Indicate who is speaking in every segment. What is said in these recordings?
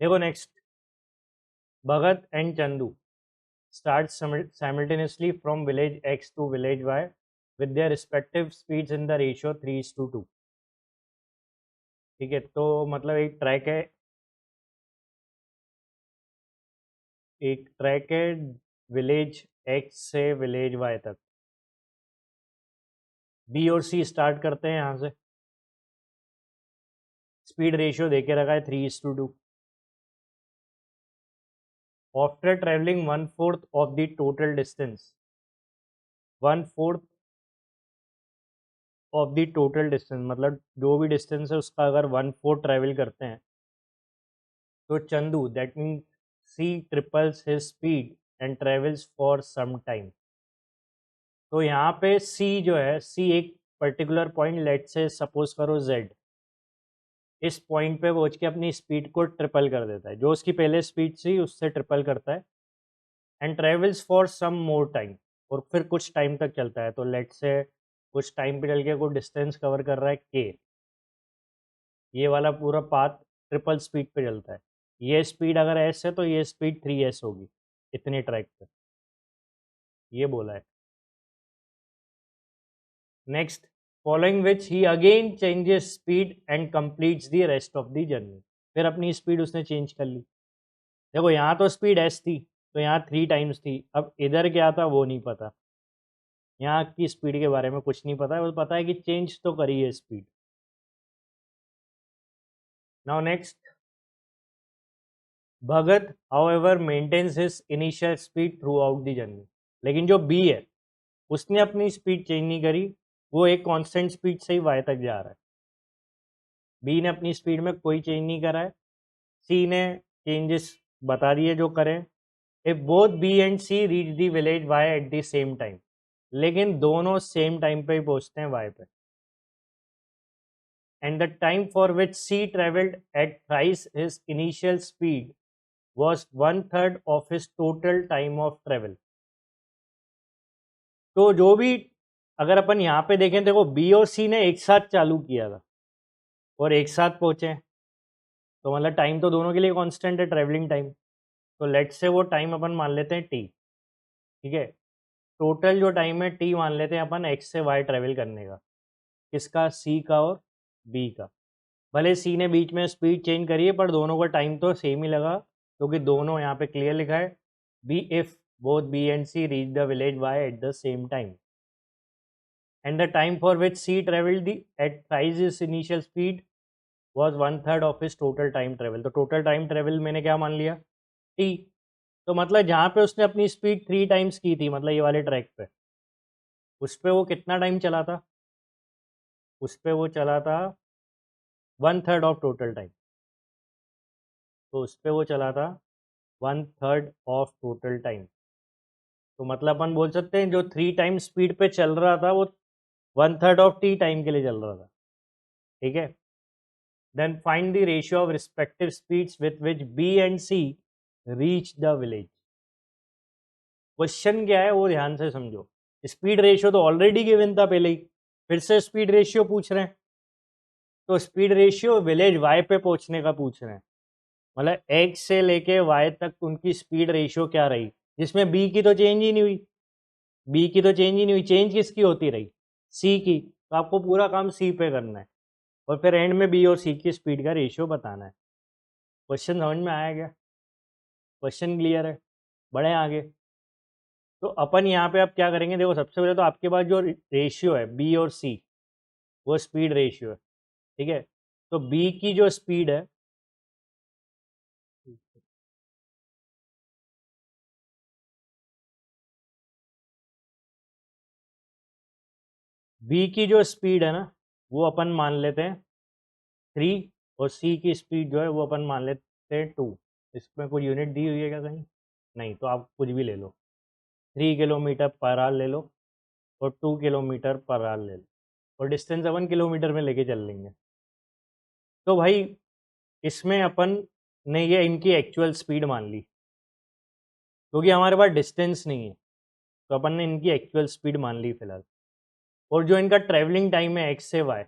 Speaker 1: देखो next, Bhagat and Chandu start simultaneously from village X to village Y with their respective speeds in the ratio 3:2। ठीक है, तो मतलब एक ट्रैक है विलेज X से विलेज Y तक। बी और सी स्टार्ट करते हैं यहाँ से, स्पीड रेशियो देके रखा है 3:2। After travelling 1/4 of the total distance, 1/4 of the total distance मतलब जो भी डिस्टेंस है उसका अगर 1/4 ट्रेवल करते हैं, तो Chandu that means C triples his speed and travels for some time. तो यहाँ पे सी जो है, सी एक particular point, let's say suppose करो जेड, इस पॉइंट पे पहुँच के अपनी स्पीड को ट्रिपल कर देता है, जो उसकी पहले स्पीड थी उससे ट्रिपल करता है, and travels for some more time, और फिर कुछ टाइम तक चलता है। तो लेट से कुछ टाइम पे चल के कोई डिस्टेंस कवर कर रहा है के, ये वाला पूरा पाथ ट्रिपल स्पीड पे चलता है। ये स्पीड अगर एस है तो ये स्पीड 3s होगी इतने ट्रैक पे, ये बोला है। Next, following which he again changes speed and completes the rest of the journey. फिर अपनी स्पीड उसने चेंज कर ली। देखो यहाँ तो स्पीड एस थी, तो यहाँ 3 टाइम्स थी, अब इधर क्या था वो नहीं पता, यहाँ की स्पीड के बारे में कुछ नहीं पता है, बस पता है कि चेंज तो करी है speed. Now next, Bhagat however maintains his initial speed throughout the journey. लेकिन जो बी है उसने अपनी स्पीड चेंज नहीं करी, वो एक कांस्टेंट स्पीड से ही वाई तक जा रहा है। बी ने अपनी स्पीड में कोई चेंज नहीं करा है, सी ने चेंजेस बता दिए जो करें। If both B and C reach the village Y at the same time, लेकिन दोनों सेम टाइम पे ही पहुंचते हैं वाई पे, and the time for which C travelled at thrice his initial speed was 1/3 of his total time of travel। तो जो भी, अगर अपन यहाँ पे देखें, देखो बी और सी ने एक साथ चालू किया था और एक साथ पहुंचे, तो मतलब टाइम तो दोनों के लिए कांस्टेंट है, ट्रेवलिंग टाइम। तो लेट से वो टाइम अपन मान लेते हैं टी, ठीक है। टोटल जो टाइम है टी मान लेते हैं अपन एक्स से वाई ट्रेवल करने का, किसका, सी का और बी का। भले सी ने बीच में स्पीड चेंज करी है पर दोनों का टाइम तो सेम ही लगा, क्योंकि दोनों यहाँ पे क्लियर लिखा है, B if both B and C reach the village Y at the same time, and the time for which C traveled at thrice his initial speed was 1/3 of his total time travel। तो total time travel मैंने क्या मान लिया, T। तो मतलब जहाँ पे उसने अपनी स्पीड 3 टाइम्स की थी, मतलब ये वाले ट्रैक पे, उस पे वो कितना टाइम चला था, उस पे वो चला था 1/3 ऑफ टोटल टाइम। तो उस पे वो चला था 1/3 ऑफ टोटल टाइम। तो मतलब अपन बोल सकते हैं जो 3 टाइम स्पीड पे चल रहा था वो 1/3 ऑफ टी टाइम के लिए चल रहा था, ठीक है। Then find the ratio of respective speeds with which B and C reach the village. Question क्या है वो ध्यान से समझो, स्पीड रेशियो तो ऑलरेडी गिवन था पहले ही, फिर से स्पीड रेशियो पूछ रहे हैं। तो स्पीड रेशियो विलेज वाई पे पहुंचने का पूछ रहे हैं, मतलब एक्स से लेके वाई तक उनकी स्पीड रेशियो क्या रही, जिसमें बी की तो चेंज ही नहीं हुई, बी की तो चेंज ही नहीं हुई, चेंज किसकी होती रही, सी की। तो आपको पूरा काम सी पे करना है और फिर एंड में बी और सी की स्पीड का रेशियो बताना है। क्वेश्चन समझ में आया क्या, क्वेश्चन क्लियर है, बढ़े आगे। तो अपन यहाँ पे अब क्या करेंगे, देखो सबसे पहले तो आपके पास जो रेशियो है बी और सी, वो स्पीड रेशियो है, ठीक है। तो बी की जो स्पीड है, बी की जो स्पीड है ना वो अपन मान लेते हैं 3, और सी की स्पीड जो है वो अपन मान लेते हैं 2। इसमें कोई यूनिट दी हुई है क्या कहीं, नहीं, तो आप कुछ भी ले लो, 3 किलोमीटर पर आवर ले लो और 2 किलोमीटर पर आवर ले लो, और डिस्टेंस अपन किलोमीटर में लेके चल लेंगे। तो भाई इसमें अपन ने ये इनकी एक्चुअल स्पीड मान ली, क्योंकि हमारे पास डिस्टेंस नहीं है, तो अपन ने इनकी एक्चुअल स्पीड मान ली फिलहाल। और जो इनका ट्रैवलिंग टाइम है एक्स से वाई,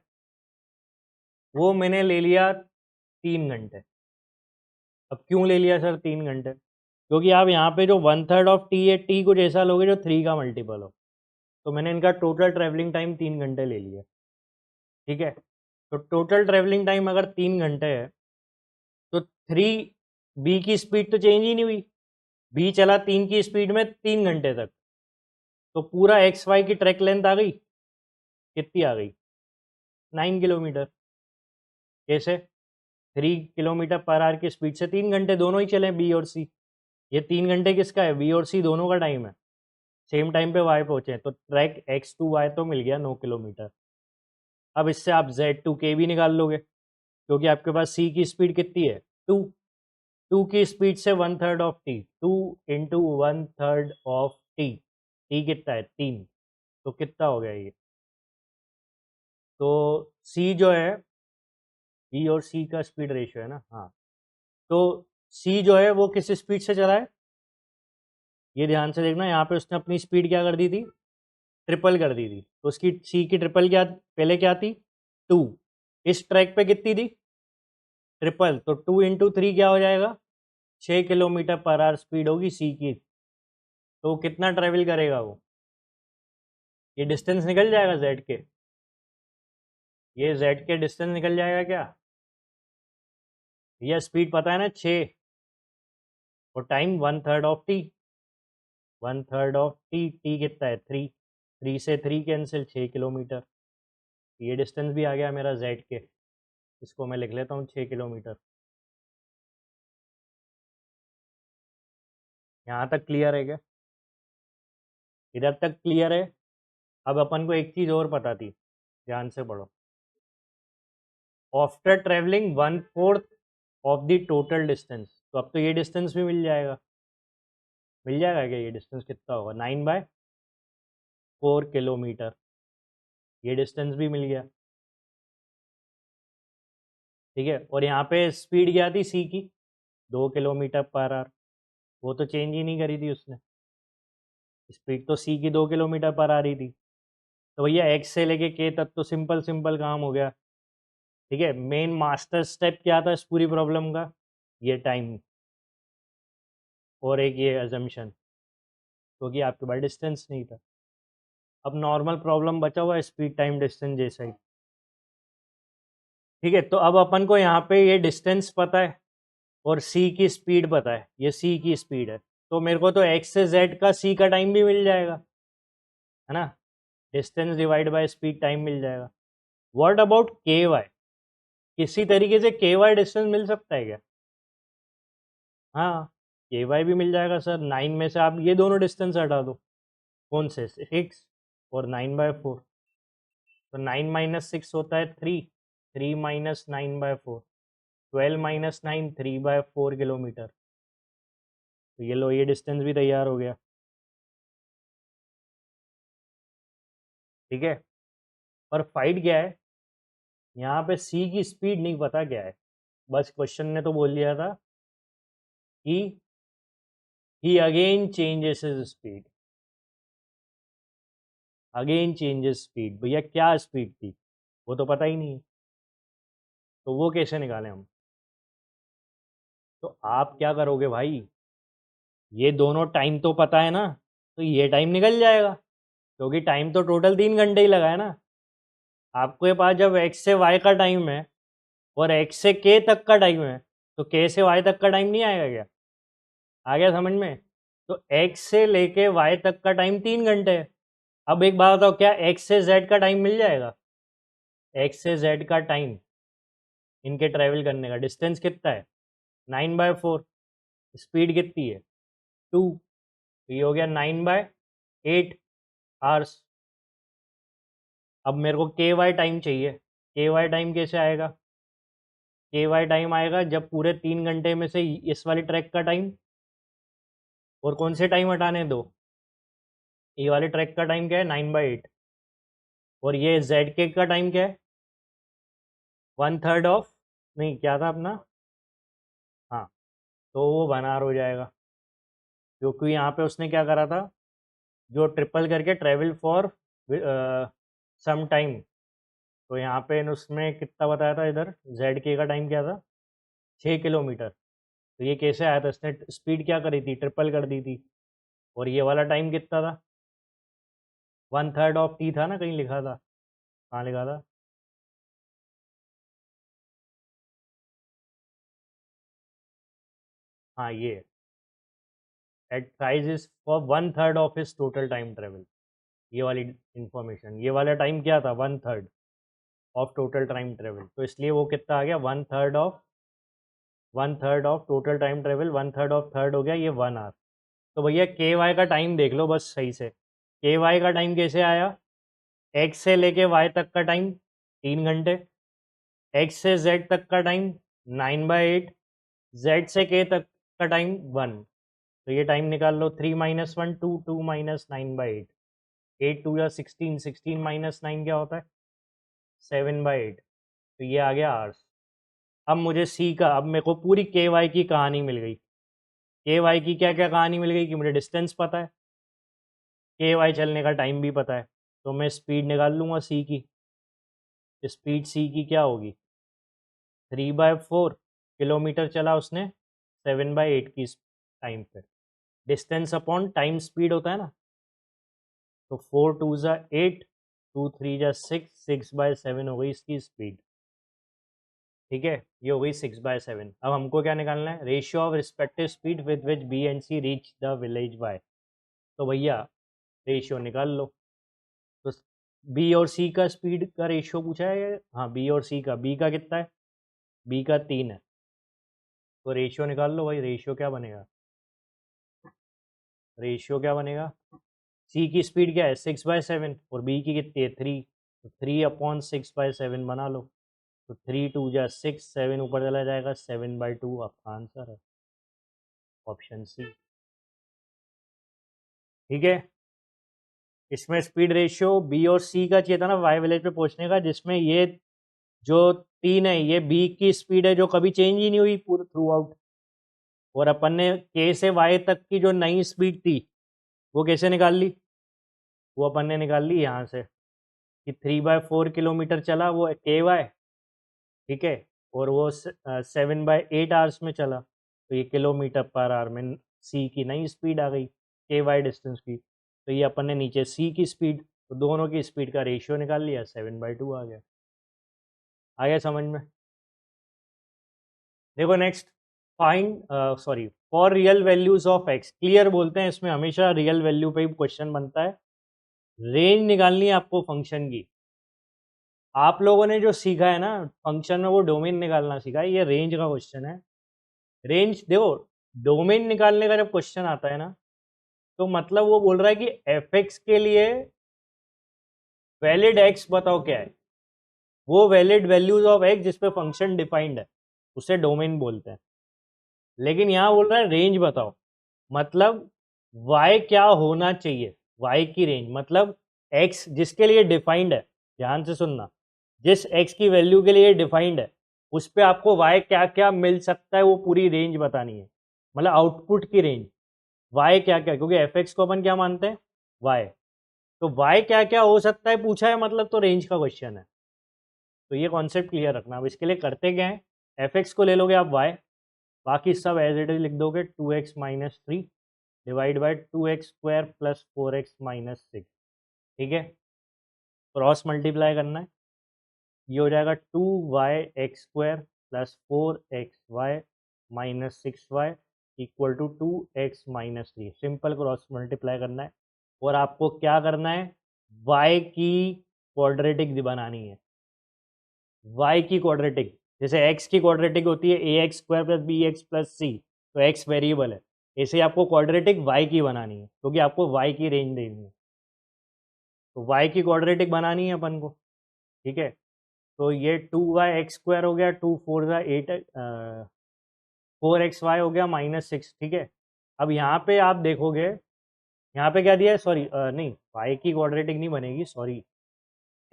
Speaker 1: वो मैंने ले लिया 3 घंटे। अब क्यों ले लिया सर 3 घंटे? क्योंकि आप यहाँ पे जो 1/3 ऑफ टी है, टी कुछ ऐसा लोगे जो 3 का मल्टीपल हो, तो मैंने इनका टोटल ट्रैवलिंग टाइम 3 घंटे ले लिया। ठीक है, तो टोटल ट्रैवलिंग टाइम अगर 3 घंटे है तो 3 बी की स्पीड तो चेंज ही नहीं हुई, बी चला 3 की स्पीड में 3 घंटे तक, तो पूरा एक्स वाई की ट्रैक लेंथ आ गई, कितनी आ गई? 9 किलोमीटर। कैसे? 3 किलोमीटर पर आवर की स्पीड से 3 घंटे दोनों ही चले, बी और सी। ये 3 घंटे किसका है? बी और सी दोनों का टाइम है। सेम टाइम पे वाई पहुंचे, तो ट्रैक एक्स टू वाई तो मिल गया 9 किलोमीटर। अब इससे आप जेड टू के भी निकाल लोगे, क्योंकि आपके पास सी की स्पीड कितनी है? 2। 2 की स्पीड से 1/3 of T, 2 into 1/3 of T, T कितना है? 3। तो कितना हो गया ये? तो सी जो है, बी और सी का स्पीड रेशियो है ना, हाँ, तो सी जो है वो किस स्पीड से चला है? ये ध्यान से देखना, यहाँ पे उसने अपनी स्पीड क्या कर दी थी? ट्रिपल कर दी थी। तो उसकी सी की ट्रिपल क्या पहले क्या थी? 2। इस ट्रैक पे कितनी थी? ट्रिपल, तो 2 इंटू 3 क्या हो जाएगा? 6 किलोमीटर पर आवर स्पीड होगी सी की। तो कितना ट्रेवल करेगा वो? ये डिस्टेंस निकल जाएगा जेड के, ये जेड के डिस्टेंस निकल जाएगा क्या? ये स्पीड पता है ना, 6, और time 1/3 of T, 1/3 of T, T कितना है? 3, 3 से 3 कैंसिल, 6 किलोमीटर। ये डिस्टेंस भी आ गया मेरा जेड के, इसको मैं लिख लेता हूँ 6 किलोमीटर। यहाँ तक क्लियर है क्या? इधर तक क्लियर है? अब अपन को एक चीज़ और पता थी, ध्यान से पढ़ो। After travelling 1/4 of the total distance, तो अब तो ये डिस्टेंस भी मिल जाएगा। मिल जाएगा क्या? ये डिस्टेंस कितना होगा? 9/4 किलोमीटर। ये डिस्टेंस भी मिल गया। ठीक है, और यहाँ पे स्पीड क्या थी सी की? 2 किलोमीटर पर आवर। वो तो चेंज ही नहीं करी थी उसने, स्पीड तो सी की 2 किलोमीटर पर आवर ही थी। तो भैया एक्स से लेके के तक तो सिंपल सिंपल काम हो गया। ठीक है, मेन मास्टर स्टेप क्या था इस पूरी प्रॉब्लम का? ये टाइम, और एक ये अजम्पशन, क्योंकि आपके पास डिस्टेंस नहीं था। अब नॉर्मल प्रॉब्लम बचा हुआ है स्पीड टाइम डिस्टेंस जैसा ही। ठीक है, तो अब अपन को यहाँ पे ये डिस्टेंस पता है और सी की स्पीड पता है, ये सी की स्पीड है, तो मेरे को तो एक्स से जेड का सी का टाइम भी मिल जाएगा, है ना? Distance divide by speed time मिल जाएगा। What about k y? किसी तरीके से के वाई डिस्टेंस मिल सकता है क्या? हाँ, के वाई भी मिल जाएगा सर। 9 में से आप ये दोनों डिस्टेंस हटा दो। कौन से? 6 और 9/4, तो 9 - 6 होता है 3, 3 - 9/4, 12 - 9, 3/4 किलोमीटर। तो ये लो, ये डिस्टेंस भी तैयार हो गया। ठीक है, पर फाइट क्या है? यहाँ पे सी की स्पीड नहीं पता क्या है, बस क्वेश्चन ने तो बोल दिया था कि he again changes his speed, again changes speed. भैया क्या स्पीड थी वो तो पता ही नहीं है, तो वो कैसे निकालें हम? तो आप क्या करोगे भाई, ये दोनों टाइम तो पता है ना, तो ये टाइम निकल जाएगा, क्योंकि टाइम तो टोटल 3 घंटे ही लगा है ना। आपके पास जब एक्स से वाई का टाइम है और एक्स से के तक का टाइम है, तो के से वाई तक का टाइम नहीं आएगा क्या? आ गया समझ में? तो एक्स से लेके वाई तक का टाइम 3 घंटे है। अब एक बात बताओ, क्या एक्स से जेड का टाइम मिल जाएगा? एक्स से जेड का टाइम, इनके ट्रैवल करने का डिस्टेंस कितना है? 9/4। स्पीड कितनी है? 2। ये हो गया 9/8 आवर्स। अब मेरे को के वाई टाइम चाहिए। के वाई टाइम कैसे आएगा? के वाई टाइम आएगा जब पूरे 3 घंटे में से इस वाली ट्रैक का टाइम, और कौन से टाइम हटाने? दो। ये वाले ट्रैक का टाइम क्या है? 9/8। और ये जेड के का टाइम क्या है? 1/3 ऑफ, नहीं क्या था अपना, हाँ, तो वो 1 आवर हो जाएगा, क्योंकि यहाँ पे उसने क्या करा था, जो ट्रिपल करके ट्रेवल फॉर सम टाइम। तो यहाँ पे उसमें कितना बताया था, इधर जेड के का टाइम क्या था? 6 किलोमीटर। तो ये कैसे आया था, इसने स्पीड क्या करी थी, ट्रिपल कर दी थी। और ये वाला टाइम कितना था, 1/3 ऑफ टी था ना, कहीं लिखा था, कहाँ लिखा था, हाँ ये at thrice is for 1/3 of his total time travel. ये वाली इंफॉर्मेशन, ये वाला टाइम क्या था, 1/3 ऑफ टोटल टाइम ट्रेवल, तो इसलिए वो कितना आ गया, 1/3 of total time travel, 1/3 of third हो गया ये 1 आवर। तो भैया के वाई का टाइम देख लो बस सही से, के वाई का टाइम कैसे आया, एक्स से लेके वाई तक का टाइम 3 घंटे, एक्स से जेड तक का टाइम 9/8, जेड से के तक का टाइम 1। तो ये टाइम निकाल लो, 3 - 1 2, 2 - 9/8, 8 2 या 16, 16 - 9 क्या होता है, 7/8। तो ये आ गया आवर्स। अब मुझे सी का, अब मेरे को पूरी के वाई की कहानी मिल गई। के वाई की क्या क्या कहानी मिल गई कि मुझे डिस्टेंस पता है, के वाई चलने का टाइम भी पता है, तो मैं स्पीड निकाल लूँगा सी की। स्पीड सी की क्या होगी, 3/4 किलोमीटर चला उसने 7/8 की टाइम पे, डिस्टेंस अपॉन टाइम स्पीड होता है ना। तो 4 2 ज़ा 8, 2 3 ज़ा 6, 6/7 हो गई इसकी स्पीड। ठीक है, ये हो गई 6/7। अब हमको क्या निकालना है, ratio of respective speed with which B and C reach the village Y. तो भैया रेशियो निकाल लो। तो बी और सी का स्पीड का रेशियो पूछा है, हाँ बी और सी का, बी का कितना है, बी का 3 है, तो रेशियो निकाल लो भाई। रेशियो क्या बनेगा, रेशियो क्या बनेगा, सी की स्पीड क्या है 6/7 और बी की कितनी है 3, तो 3/6/7 बना लो। तो 3 2 जा 6, 7 ऊपर चला जाएगा, 7/2 आपका आंसर है, ऑप्शन सी। ठीक है, इसमें स्पीड रेशियो बी और सी का चाहिए था ना वाई विलेज पे पहुंचने का, जिसमें ये जो 3 है ये बी की स्पीड है जो कभी चेंज ही नहीं हुई पूरे थ्रू आउट। और अपन ने के से वाई तक की जो नई स्पीड थी वो कैसे निकाल ली, वो अपन ने निकाल ली यहाँ से कि 3/4 किलोमीटर चला वो के वाई, ठीक है, और वो 7/8 आवर्स में चला, तो ये किलोमीटर पर आवर में सी की नई स्पीड आ गई, के वाई डिस्टेंस की। तो ये अपन ने नीचे सी की स्पीड, तो दोनों की स्पीड का रेशियो निकाल लिया, 7/2 आ गया समझ में। देखो next, find sorry for real values of x, clear बोलते हैं इसमें, हमेशा रियल वैल्यू पे ही क्वेश्चन बनता है। रेंज निकालनी है आपको फंक्शन की। आप लोगों ने जो सीखा है ना फंक्शन में, वो डोमेन निकालना सीखा है, ये रेंज का क्वेश्चन है। रेंज देखो, डोमेन निकालने का जब क्वेश्चन आता है ना, तो मतलब वो बोल रहा है कि एफ एक्स के लिए वैलिड एक्स बताओ क्या है, वो वैलिड वैल्यूज ऑफ एक्स जिसपे फंक्शन डिफाइंड है उसे डोमेन बोलते हैं। लेकिन यहाँ बोल रहा है रेंज बताओ, मतलब y क्या होना चाहिए, y की रेंज मतलब x जिसके लिए डिफाइंड है, ध्यान से सुनना, जिस x की वैल्यू के लिए डिफाइंड है उस पे आपको y क्या क्या मिल सकता है वो पूरी रेंज बतानी है, मतलब आउटपुट की रेंज, y क्या क्या, क्योंकि fx को अपन क्या मानते हैं, y, तो y क्या क्या हो सकता है पूछा है, मतलब तो रेंज का क्वेश्चन है। तो ये कॉन्सेप्ट क्लियर रखना। अब इसके लिए करते क्या है, fx को ले लोगे आप y, बाकी सब एज इट इज लिख दोगे, 2x - 3 divide by 2x² + 4x - 6। ठीक है, क्रॉस मल्टीप्लाई करना है, ये हो जाएगा 2y(x² + 4xy - 6y = 2x - 3। Simple cross multiply करना है। और आपको क्या करना है, y की क्वाड्रेटिक बनानी है, y की क्वाड्रेटिक, जैसे x की क्वाड्रेटिक होती है ax² + bx + c, तो x वेरिएबल है, ऐसे ही आपको क्वाड्रेटिक y की बनानी है क्योंकि आपको y की रेंज देनी है, तो y की क्वाड्रेटिक बनानी है अपन को। ठीक है, तो ये 2y(x²) हो गया, 2 4 ज़ा 8, 4xy हो गया -6। ठीक है, अब यहाँ पे आप देखोगे, यहाँ पे क्या दिया है, सॉरी नहीं, y की क्वाड्रेटिक नहीं बनेगी, सॉरी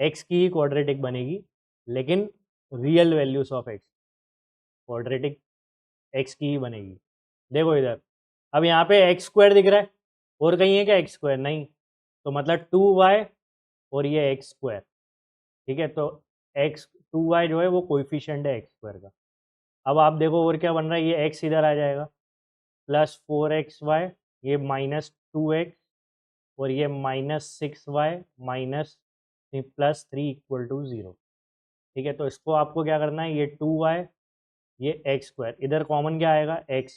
Speaker 1: x की ही क्वाड्रेटिक बनेगी, लेकिन real values of x, quadratic x की ही बनेगी। देखो इधर, अब यहाँ पे x² दिख रहा है, और कहीं है क्या x², नहीं, तो मतलब 2y और ये x²। ठीक है, तो x 2y जो है वो कोएफिशिएंट है x² का। अब आप देखो और क्या बन रहा है, ये एक्स इधर आ जाएगा प्लस 4xy, ये -2x और ये -6y माइनस +3 इक्वल टू 0। ठीक है, तो इसको आपको क्या करना है, ये 2y ये x², इधर कॉमन क्या आएगा x,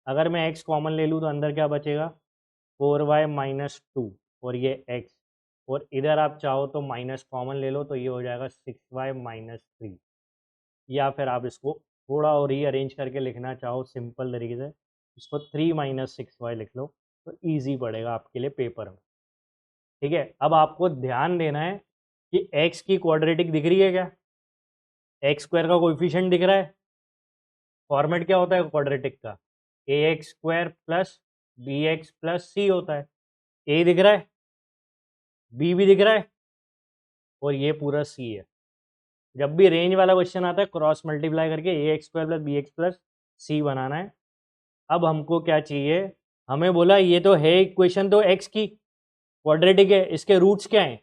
Speaker 1: अगर मैं x कॉमन ले लूँ तो अंदर क्या बचेगा 4y -2 और ये x, और इधर आप चाहो तो माइनस कॉमन ले लो तो ये हो जाएगा 6y -3, या फिर आप इसको थोड़ा और ही अरेंज करके लिखना चाहो सिंपल तरीके से, इसको 3 - 6y लिख लो तो ईजी पड़ेगा आपके लिए पेपर में। ठीक है, अब आपको ध्यान देना है कि x की क्वाड्रेटिक दिख रही है क्या, x² का कोएफिशिएंट दिख रहा है, फॉर्मेट क्या होता है क्वाड्रेटिक का, ax² plus bx plus c होता है, a दिख रहा है, b भी दिख रहा है और ये पूरा c है। जब भी रेंज वाला क्वेश्चन आता है क्रॉस मल्टीप्लाई करके ax² plus bx plus c बनाना है। अब हमको क्या चाहिए, हमें बोला ये तो है इक्वेशन तो x की क्वाड्रेटिक है, इसके रूट्स क्या हैं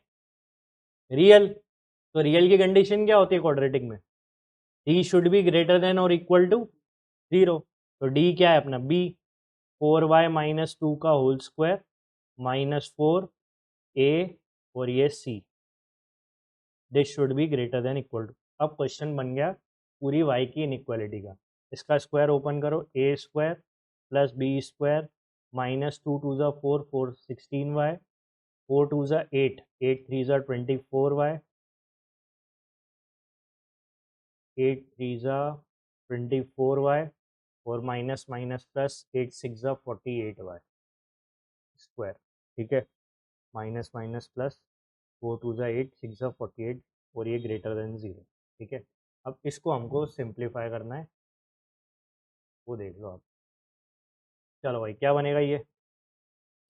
Speaker 1: रियल, तो रियल की कंडीशन क्या होती है क्वाड्रेटिक में, d should be greater then और इक्वल टू 0, तो d क्या है अपना b, 4y -2 का होल स्क्वायर -4a और ये c, this should be greater than equal to. अब क्वेश्चन बन गया पूरी y की इनइक्वालिटी का, इसका स्क्वायर ओपन करो, a² प्लस b² -2 2 ज़ा 4 4 16y 4 2 ज़ा 8 8 3 ज़ा 24y 8 3 ज़ा 24y और माइनस माइनस प्लस 8 6 ज़ा 48y स्क्वायर। ठीक है, माइनस माइनस प्लस 4 2 ज़ा 8 6 ज़ा 48 और ये ग्रेटर देन 0। ठीक है, अब इसको हमको सिंप्लीफाई करना है, वो देख लो आप। चलो भाई क्या बनेगा ये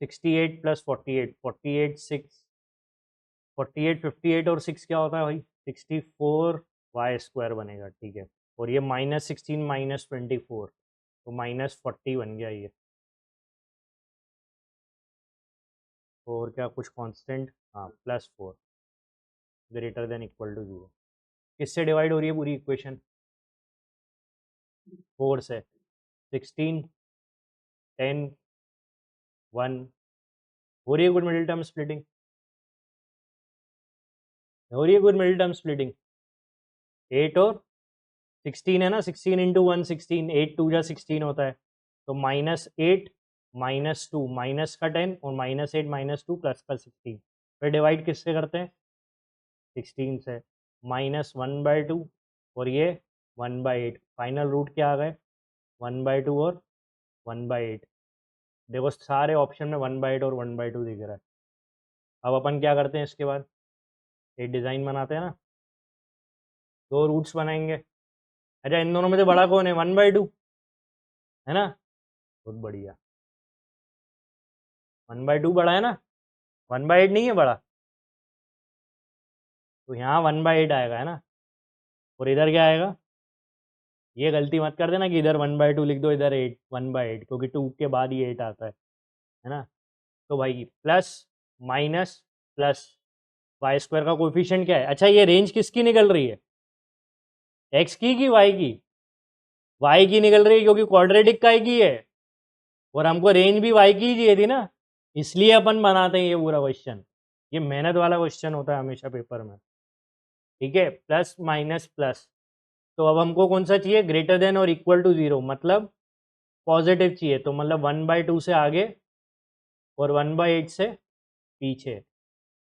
Speaker 1: 68 प्लस 48 48 6 48 58 और 6 क्या होता है भाई 64y² बनेगा। ठीक है, और ये -16 -24 तो -40 बन गया ये, और क्या कुछ कांस्टेंट, हाँ +4 ग्रेटर देन इक्वल टू 0। किससे डिवाइड हो रही है पूरी इक्वेशन, 4 से, 16 10 1 हो रही है गुड मिडिल टर्म स्प्लिटिंग, हो रही है गुड मिडिल टर्म स्प्लिटिंग, 8 और 16 है ना, 16 इंटू 1 16, 8 2 जा 16 होता है, तो -8 -2 माइनस का 10 और -8 -2 प्लस का 16, फिर डिवाइड किससे करते हैं 16 से, -1/2 और ये 1/8, फाइनल रूट क्या आ गए 1/2 और 1/8। देखो सारे ऑप्शन में 1/8 और 1/2 दिख रहा है। अब अपन क्या करते हैं इसके बाद, एक डिज़ाइन बनाते हैं ना, दो रूट्स बनाएंगे। अच्छा इन दोनों में से बड़ा कौन है 1/2 है ना, बहुत बढ़िया, 1/2 बड़ा है ना, 1/8 नहीं है बड़ा, तो यहाँ 1/8 आएगा है ना, और इधर क्या आएगा, ये गलती मत कर देना कि इधर 1/2 लिख दो इधर 8 1/8, क्योंकि 2 के बाद ही 8 आता है ना। तो भाई प्लस माइनस प्लस y² का कोएफिशिएंट क्या है, अच्छा ये रेंज किसकी निकल रही है x की y की, y की निकल रही है क्योंकि क्वाड्रेटिक का की है, और हमको रेंज भी y की ही चाहिए थी ना, इसलिए अपन बनाते हैं ये पूरा क्वेश्चन, ये मेहनत वाला क्वेश्चन होता है हमेशा पेपर में। ठीक है, प्लस माइनस प्लस, तो अब हमको कौन सा चाहिए ग्रेटर देन और इक्वल टू 0, मतलब पॉजिटिव चाहिए, तो मतलब 1/2 से आगे और 1/8 से पीछे,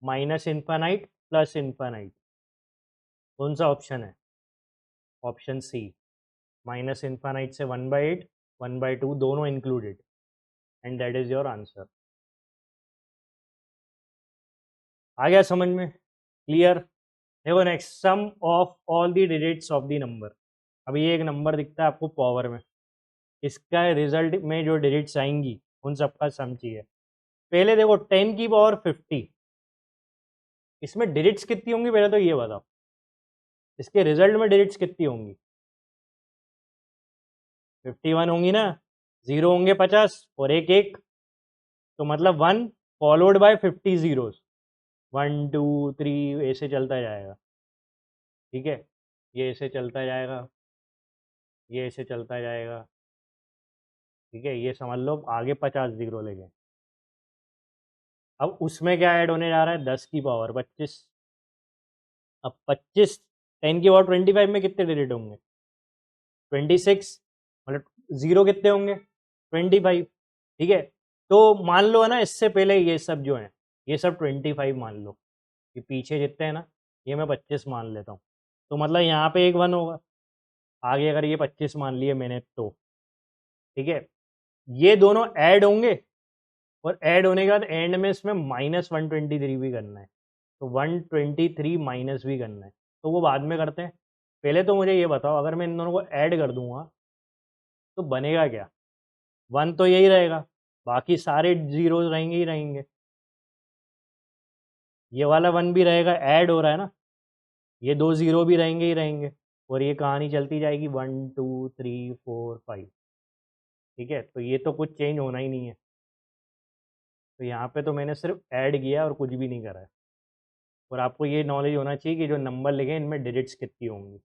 Speaker 1: माइनस इन्फानाइट प्लस इन्फानाइट, कौन सा ऑप्शन है ऑप्शन सी, माइनस इन्फानाइट से 1/8 1/2 दोनों included, and that is your answer. आ गया समझ में, क्लियर। देखो next, sum of all the digits of the number, अब ये एक नंबर दिखता है आपको पावर में, इसका रिजल्ट में जो डिजिट्स आएंगी उन सबका सम चाहिए। पहले देखो 10 की पावर 50, इसमें डिजिट्स कितनी होंगी पहले तो ये बताओ, इसके रिजल्ट में डिजिट्स कितनी होंगी 51 होंगी ना, 0 होंगे 50 और एक एक, तो मतलब 1 फॉलोड बाय 50 जीरोस, 1 2 3 ऐसे चलता जाएगा। ठीक है, ये ऐसे चलता जाएगा, ये ऐसे चलता जाएगा, ठीक है। ये समझ लो आगे 50 जीरो लेके। अब उसमें क्या ऐड होने जा रहा है, 10 की पावर 25। अब 25 10 की पावर 25 में कितने डिजिट होंगे, 26, मतलब जीरो कितने होंगे, 25, ठीक है। तो मान लो है ना, इससे पहले ये सब जो है, ये सब 25 मान लो, ये पीछे जितने हैं ना, ये मैं 25 मान लेता हूँ। तो मतलब यहाँ पे एक 1 होगा, आगे अगर ये 25 मान लिए मैंने तो, ठीक है। ये दोनों ऐड होंगे, और ऐड होने के बाद एंड में इसमें -123 भी करना है, तो 123 माइनस भी करना है, तो वो बाद में करते हैं। पहले तो मुझे ये बताओ, अगर मैं इन दोनों को ऐड कर दूंगा तो बनेगा क्या, 1 तो यही रहेगा, बाकी सारे जीरोज रहेंगे ही रहेंगे। ये वाला 1 भी रहेगा, ऐड हो रहा है ना, ये 2 जीरो भी रहेंगे ही रहेंगे, और ये कहानी चलती जाएगी 1 2 3 4 5, ठीक है। तो ये तो कुछ चेंज होना ही नहीं है, तो यहाँ पे तो मैंने सिर्फ ऐड किया और कुछ भी नहीं करा है। और आपको ये नॉलेज होना चाहिए कि जो नंबर लिखे इनमें डिजिट्स कितनी होंगी।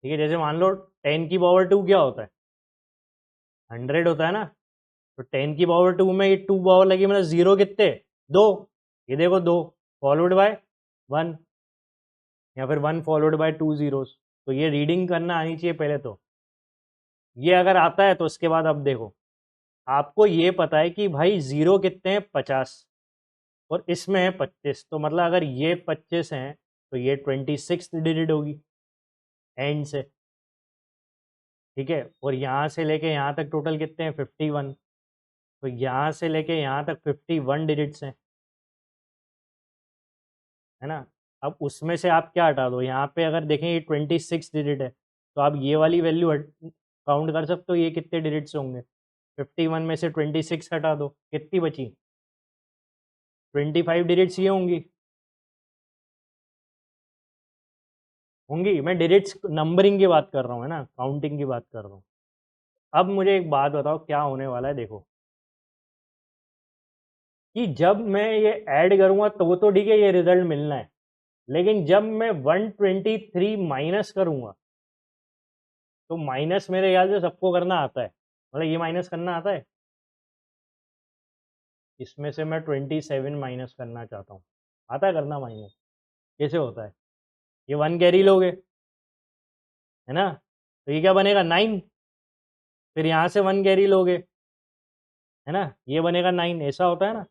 Speaker 1: ठीक है, जैसे मान लो 10 की पावर 2 क्या होता है, 100 होता है ना। तो 10 की पावर 2 में ये 2 पावर लगी, मतलब जीरो कितने, 2, ये देखो 2 फॉलोड बाय 1, या फिर 1 फॉलोड बाय 2 जीरोस। तो ये रीडिंग करना आनी चाहिए पहले तो। ये अगर आता है तो उसके बाद अब देखो, आपको ये पता है कि भाई जीरो कितने हैं, 50, और इसमें है 25, तो मतलब अगर ये 25 हैं तो ये 26 डिजिट होगी एंड से, ठीक है। और यहाँ से लेके यहाँ तक टोटल कितने हैं, 51, तो यहाँ से लेके यहाँ तक 51 डिजिट्स हैं, है ना। अब उसमें से आप क्या हटा दो, यहाँ पे अगर देखें ये 26 डिजिट है, तो आप ये वाली वैल्यू काउंट कर सकते हो, ये कितने डिजिट्स होंगे, 51 में से 26 हटा दो, कितनी बची, 25 डिजिट्स ये होंगी। होंगी, मैं डिजिट्स नंबरिंग की बात कर रहा हूँ, है ना, काउंटिंग की बात कर रहा हूँ। अब मुझे एक बात बताओ क्या होने वाला है, देखो कि जब मैं ये ऐड करूँगा तो ठीक है, ये रिजल्ट मिलना है, लेकिन जब मैं 123 माइनस करूँगा, तो माइनस मेरे ख्याल से सबको करना आता है, मतलब ये माइनस करना आता है, इसमें से मैं 27 माइनस करना चाहता हूँ, आता है करना माइनस, कैसे होता है, ये 1 कैरी लोगे, है ना, तो ये क्या बनेगा 9, फिर यहाँ से 1 कैरी लोगे, है ना, ये बनेगा 9, ऐसा होता है ना।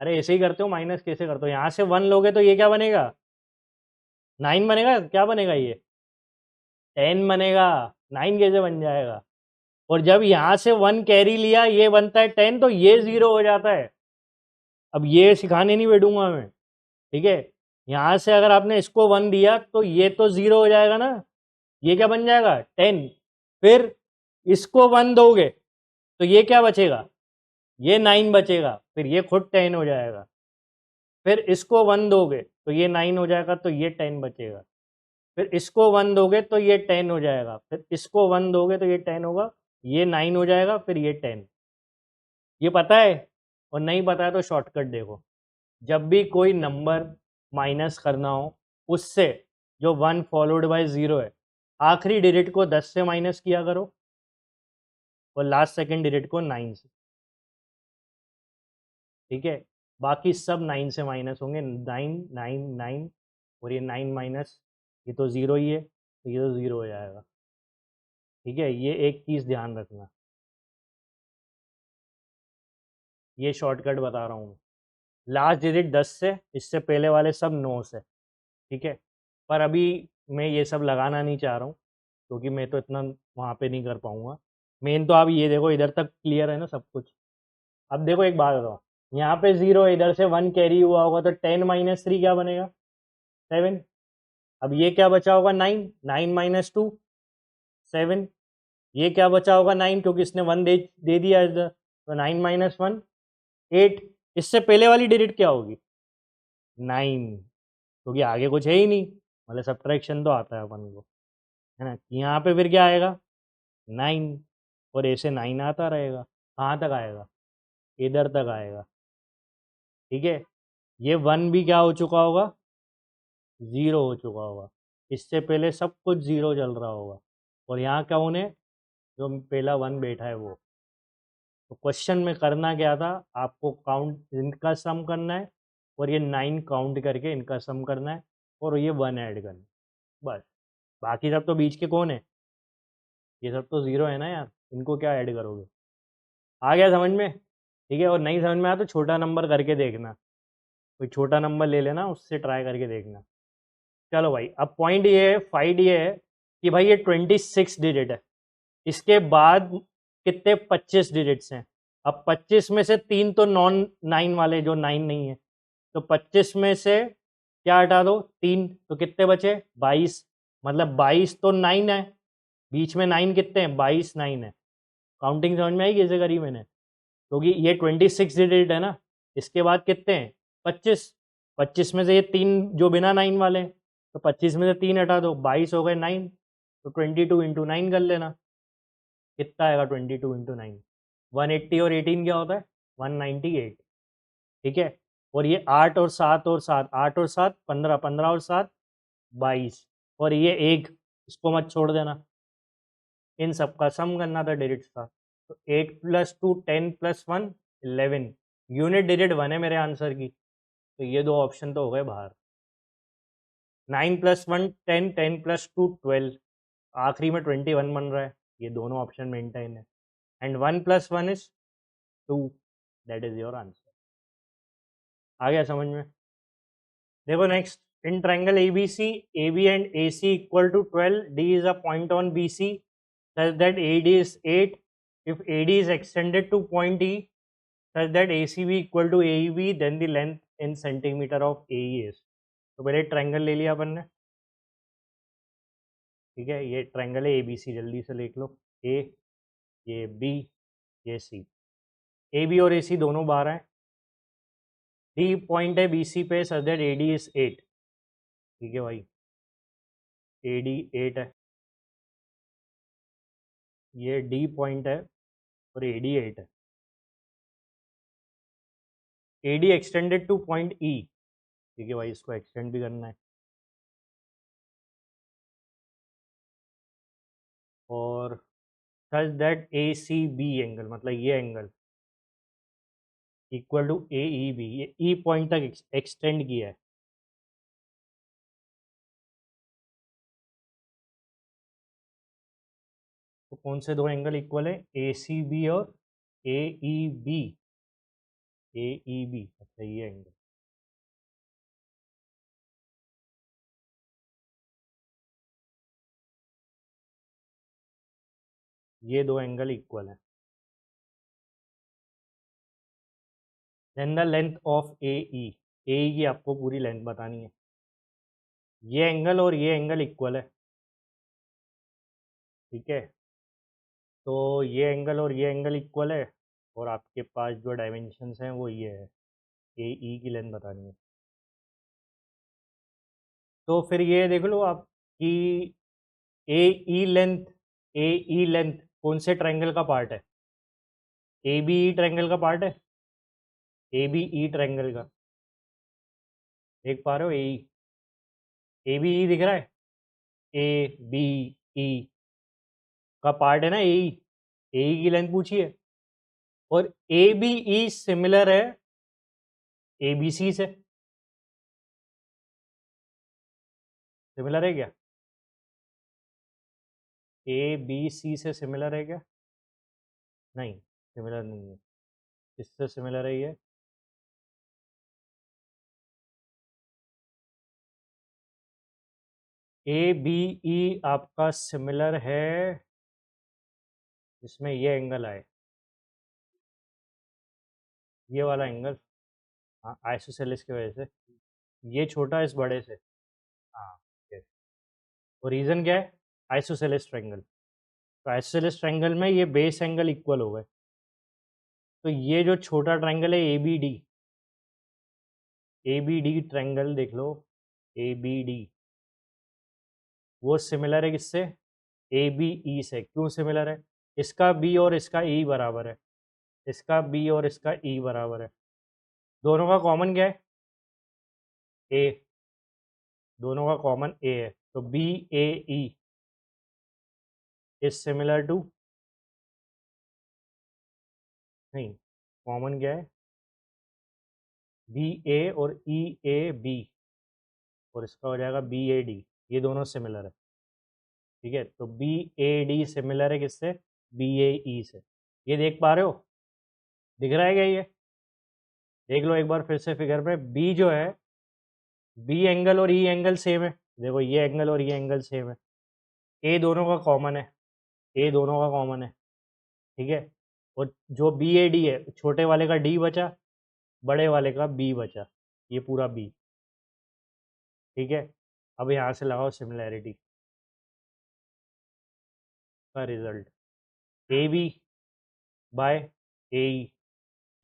Speaker 1: अरे ऐसे ही करते हो, माइनस कैसे करते हो, यहाँ से 1 लोगे तो ये क्या बनेगा, 9 बनेगा, क्या बनेगा ये 10 बनेगा, 9 कैसे बन जाएगा। और जब यहाँ से 1 कैरी लिया, ये बनता है 10, तो ये 0 हो जाता है। अब ये सिखाने नहीं बैठूंगा मैं, ठीक है। यहाँ से अगर आपने इसको 1 दिया तो ये तो 0 हो जाएगा ना, ये क्या बन जाएगा 10, फिर इसको 1 दोगे तो ये क्या बचेगा, ये 9 बचेगा, फिर ये खुद 10 हो जाएगा, फिर इसको 1 दोगे तो ये 9 हो जाएगा, तो ये 10 बचेगा, फिर इसको 1 दोगे तो ये 10 हो जाएगा, फिर इसको 1 दोगे तो ये 10 होगा, ये 9 हो जाएगा, फिर ये 10। ये पता है, और नहीं पता है तो शॉर्टकट देखो, जब भी कोई नंबर माइनस करना हो, उससे जो 1 फॉलोड बाय 0 है, आखिरी डिजिट को 10 से माइनस किया करो, और लास्ट सेकंड डिजिट को 9 से, ठीक है। बाकी सब 9 से माइनस होंगे, 9 9 9, और ये 9 माइनस, ये तो 0 ही है, तो ये तो 0 हो जाएगा, ठीक है। ये एक चीज़ ध्यान रखना, ये शॉर्टकट बता रहा हूँ। लास्ट डिजिट 10 से, इससे पहले वाले सब 9 से, ठीक है। पर अभी मैं ये सब लगाना नहीं चाह रहा हूँ, क्योंकि मैं तो इतना वहाँ पे नहीं कर पाऊँगा। मेन तो आप ये देखो, इधर तक क्लियर है ना सब कुछ। अब देखो एक बात बताओ, यहाँ पे 0, इधर से 1 कैरी हुआ होगा, तो 10 माइनस 3 क्या बनेगा, 7। अब ये क्या बचा होगा, 9, 9 माइनस 2, 7। ये क्या बचा होगा, 9, क्योंकि इसने 1 दे दिया इधर, तो 9 माइनस 1, 8। इससे पहले वाली डिजिट क्या होगी, 9, क्योंकि आगे कुछ है ही नहीं, मतलब सब्ट्रैक्शन तो आता है अपन को, है ना। यहाँ पे फिर क्या आएगा, 9, और ऐसे 9 आता रहेगा, कहाँ तक आएगा, इधर तक आएगा, ठीक है। ये 1 भी क्या हो चुका होगा, ज़ीरो हो चुका होगा, इससे पहले सब कुछ ज़ीरो चल रहा होगा, और यहाँ क्या होने, जो पहला वन बैठा है वो। तो क्वेश्चन में करना क्या था, आपको काउंट इनका सम करना है, और ये 9 काउंट करके इनका सम करना है, और ये 1 ऐड करना है, बस। बाकी सब तो बीच के कौन है, ये सब तो ज़ीरो है ना यार, इनको क्या ऐड करोगे। आ गया समझ में, ठीक है। और नहीं समझ में आया तो छोटा नंबर करके देखना, कोई छोटा नंबर ले लेना, उससे ट्राई करके देखना। चलो भाई, अब पॉइंट ये है, फाइंड ये है कि भाई ये 26 डिजिट है, इसके बाद कितने 25 डिजिट्स हैं। अब 25 में से 3 तो नॉन 9 वाले, जो 9 नहीं है, तो 25 में से क्या हटा दो, 3, तो कितने बचे 22। मतलब 22 तो 9 है, बीच में 9 कितने हैं, 22 9 है। काउंटिंग समझ में आई कैसे करी मैंने, क्योंकि ये 26 डिजिट है ना, इसके बाद कितने हैं 25। 25 में से ये 3 जो बिना 9 वाले हैं, तो 25 में से 3 हटा दो, 22 हो गए 9, तो 22 इंटू 9 कर लेना, कितना आएगा 22 इंटू 9, 180 और 18 क्या होता है 198, ठीक है। और ये 8 और 7 और 7, 8 और 7 15, 15 और 7 22, और ये एक, इसको मत छोड़ देना, इन सब का सम करना था डिजिट्स का। तो 8 + 2 10 + 1 11, यूनिट डिजिट 1 है मेरे आंसर की, तो ये दो ऑप्शन तो हो गए बाहर। 9 + 1 10, 10 + 2 12, आखिरी में 21 बन रहा है, ये दोनों ऑप्शन मेंटेन है। And 1 + 1 is 2, that is your answer. आ गया समझ में। देखो next, in triangle ABC, AB and AC equal to 12, D is a point on BC such that AD is 8. If AD is extended to point E such that ACB equal to AEB, then the length in centimeter of AE is। तो पहले triangle ले लिया अपन ने, ठीक है। ये triangle है ABC, जल्दी से लिख लो, A, ये B, ये C। AB और AC दोनों बाहर हैं, D पॉइंट है BC पे such that AD is 8, ठीक है भाई, AD 8 है, ये D पॉइंट है और AD 8 है। AD extended two point E, ठीक है भाई, इसको एक्सटेंड भी करना है। और सच दैट ACB एंगल, मतलब ये एंगल इक्वल टू AEB, ये E पॉइंट तक एक्सटेंड किया है। तो कौन से दो एंगल इक्वल है, ACB और AEB, AEB, अच्छा ये एंगल, ये दो एंगल इक्वल है। Then the length of AE, AE की आपको पूरी लेंथ बतानी है। ये एंगल और ये एंगल इक्वल है, ठीक है। तो ये एंगल और ये एंगल इक्वल है, और आपके पास जो डायमेंशंस हैं वो ये है, AE की लेंथ बतानी है। तो फिर ये देख लो आप कि ए ई लेंथ कौन से ट्रायंगल का पार्ट है, ए बी ई ट्रायंगल का पार्ट है, ए बी ई ट्रायंगल का, देख पा रहे हो, ए बी ई दिख रहा है, ए बी ई का पार्ट है ना, ए ई की लेंथ पूछी है, और ए बी ई सिमिलर है ए बी सी से, सिमिलर है क्या, ए बी सी से सिमिलर है क्या, नहीं सिमिलर नहीं है, किससे सिमिलर है ये, ए बी ई आपका सिमिलर है, इसमें ये एंगल आए, ये वाला एंगल, हाँ आइसोसेलेस की वजह से, ये छोटा है इस बड़े से, हाँ yes। और रीज़न क्या है, आइसोसेलेस ट्रायंगल, तो आइसोसेलेस ट्रायंगल में ये बेस एंगल इक्वल हो गए, तो ये जो छोटा ट्रायंगल है ए बी डी ट्रायंगल देख लो, ए बी डी, वो सिमिलर है किससे, ए बी ई से। क्यों सिमिलर है, इसका बी और इसका ई बराबर है, इसका बी और इसका ई बराबर है, दोनों का कॉमन क्या है, ए, दोनों का कॉमन ए है, तो B A E is similar to, नहीं कॉमन क्या है, बी ए और ई ए बी, और इसका हो जाएगा बी ए डी, ये दोनों सिमिलर है। ठीक है, तो बी ए डी सिमिलर है किससे, बी ए ई से। ये देख पा रहे हो, दिख रहा है क्या ये, देख लो एक बार फिर से फिगर पे, बी जो है, बी एंगल और ई एंगल सेम है, देखो ये एंगल और ये एंगल सेम है, ए दोनों का कॉमन है, ए दोनों का कॉमन है। ठीक है, और जो बी ए डी है, छोटे वाले का डी बचा, बड़े वाले का बी बचा, ये पूरा बी। ठीक है, अब यहाँ से लगाओ सिमिलैरिटी का result, A B by A E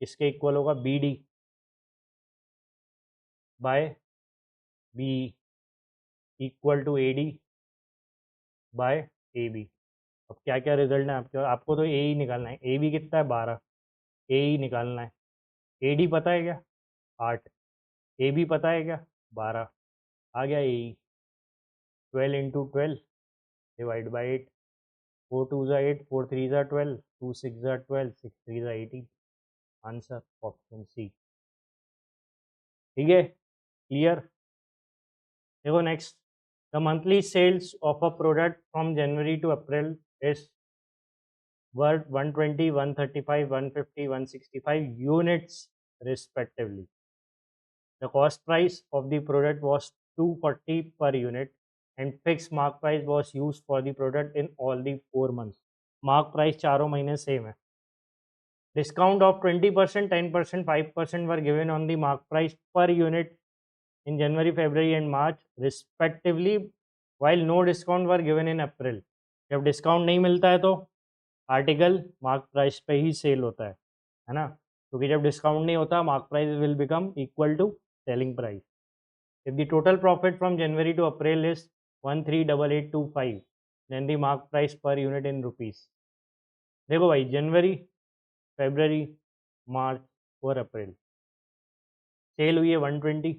Speaker 1: इसके इक्वल होगा B D by B equal to A D by A B. अब क्या क्या रिजल्ट है आपके, आपको तो ए ही निकालना है, ए बी कितना है 12, ए ही निकालना है, ए डी पता है क्या 8, ए बी पता है क्या 12, आ गया ए ई, 12 इंटू 12 डिवाइड बाई 8, 4 2 ज़ा 8, 4 3 ज़ा 12, 2 6 ज़ा 12, 6 3 ज़ा 18, आंसर ऑप्शन सी। ठीक है, क्लियर। देखो next, the monthly sales of a product from January to April is worth 120, 135, 150, 165 units respectively. The cost price of the product was 240 per unit and fixed mark price was used for the product in all the 4 months. Mark price चारों महीने same है. Discount of 20%, 10%, 5% were given on the mark price per unit in January, February and March respectively, while no discount were given in April. जब discount नहीं मिलता है तो article mark price पे ही cell होता है ना, क्योंकि जब डिस्काउंट नहीं होता mark price will become equal to selling price. If the total profit from January to April is 138825 then the mark price per unit in rupees. देखो भाई, जनवरी, फेबररी, मार्च और अप्रैल सेल हुई है 120,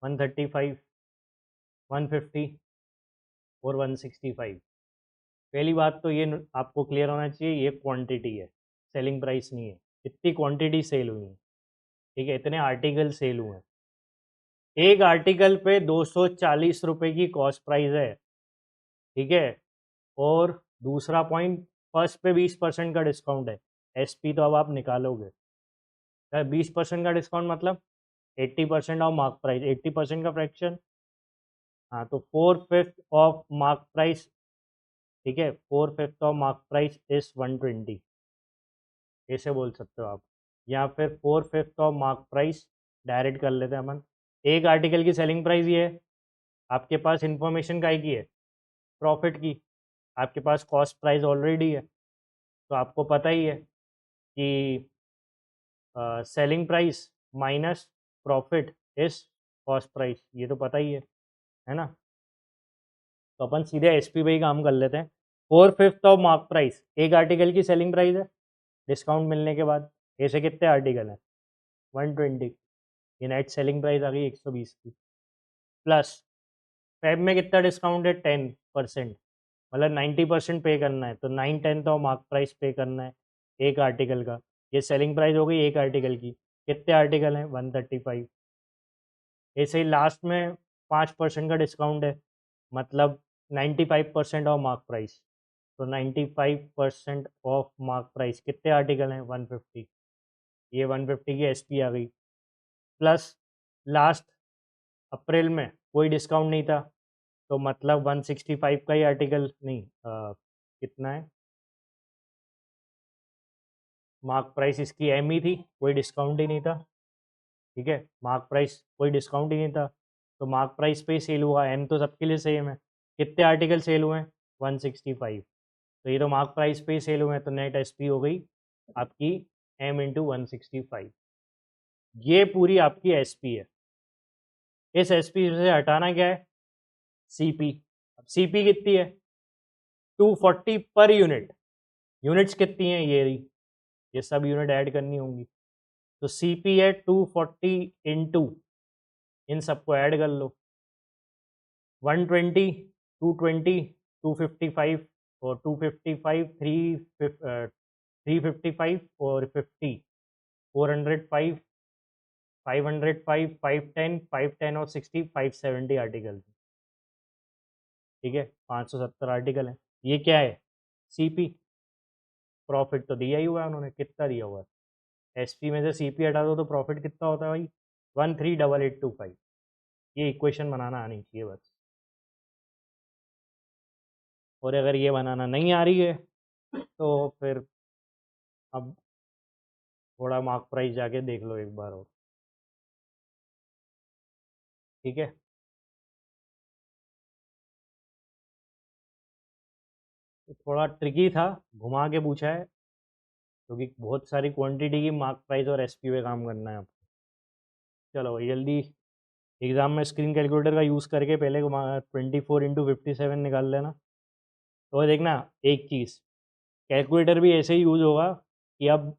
Speaker 1: 135, 150 और 165। पहली बात तो ये आपको क्लियर होना चाहिए, ये क्वांटिटी है, सेलिंग प्राइस नहीं है। इतनी क्वांटिटी सेल हुई है, ठीक है, इतने आर्टिकल सेल हुए हैं। एक आर्टिकल पे 240 रुपए की कॉस्ट प्राइस है, ठीक है, और दूसरा पॉइंट, फर्स्ट पे 20% का डिस्काउंट है, एसपी तो अब आप निकालोगे, 20% का डिस्काउंट मतलब 80% ऑफ मार्क प्राइस, 80% का फ्रैक्शन, हाँ, तो 4/5 ऑफ मार्क प्राइस, ठीक है, 4/5 ऑफ मार्क प्राइस इज 120, ऐसे बोल सकते हो आप, या फिर 4/5 ऑफ मार्क प्राइस डायरेक्ट कर लेते हैं अपन। एक आर्टिकल की सेलिंग प्राइस ये है, आपके पास इंफॉर्मेशन काय की है, प्रॉफिट की, आपके पास कॉस्ट प्राइस ऑलरेडी है, तो आपको पता ही है कि selling price minus profit is cost price, ये तो पता ही है ना। तो अपन सीधे एसपी पे ही काम कर लेते हैं। 4/5 ऑफ मार्क प्राइस एक आर्टिकल की सेलिंग प्राइस है डिस्काउंट मिलने के बाद, ऐसे कितने आर्टिकल हैं 120, ये नेट सेलिंग प्राइस आ गई 120 की, प्लस फेब में कितना डिस्काउंट है 10%, मतलब 90% पे करना है, तो 9/10 ऑफ मार्क प्राइस पे करना है एक आर्टिकल का, ये सेलिंग प्राइस हो गई एक आर्टिकल की। कितने आर्टिकल हैं 135, ऐसे ही लास्ट में 5% का डिस्काउंट है, मतलब 95% ऑफ मार्क प्राइस, तो 95% ऑफ मार्क प्राइस कितने आर्टिकल हैं 150, ये 150 की एसपी आ गई, प्लस लास्ट अप्रैल में कोई डिस्काउंट नहीं था, तो मतलब 165 का ही आर्टिकल, नहीं कितना है, मार्क प्राइस इसकी एम ही थी, कोई डिस्काउंट ही नहीं था, ठीक है, मार्क प्राइस कोई डिस्काउंट ही नहीं था, तो मार्क प्राइस पे ही सेल हुआ, एम तो सबके लिए सेम है। कितने आर्टिकल सेल हुए हैं 165, तो ये तो मार्क प्राइस पे ही सेल हुए हैं, तो नेट एसपी हो गई आपकी एम इंटू 165, ये पूरी आपकी एसपी है। इस एसपी से हटाना क्या है सीपी, अब सीपी कितनी है 240 पर यूनिट, यूनिट्स कितनी हैं ये रही, ये सब यूनिट ऐड करनी होंगी, तो सीपी है 240 इंटू, इन सबको ऐड कर लो, 120, 220, 255 और 255, 355 और 50, 405, 505, 510, 510 और 60, 570 आर्टिकल। ठीक है, 570 आर्टिकल है। ये क्या है? सीपी। प्रॉफिट तो दिया ही हुआ है उन्होंने, कितना दिया हुआ है? एसपी में से सीपी हटा दो तो प्रॉफिट कितना होता है भाई? 138825। ये इक्वेशन बनाना आनी चाहिए बस। और अगर ये बनाना नहीं आ रही है तो फिर अब थोड़ा मार्क प्राइस जाके देख लो एक बार और। ठीक है, तो थोड़ा ट्रिकी था, घुमा के पूछा है क्योंकि बहुत सारी क्वांटिटी की मार्क प्राइस और एसपी पे काम करना है आपको। चलो भाई जल्दी एग्जाम में स्क्रीन कैलकुलेटर का यूज़ करके पहले 24 × 57 निकाल लेना। तो देखना एक चीज़, कैलकुलेटर भी ऐसे ही यूज़ होगा कि अब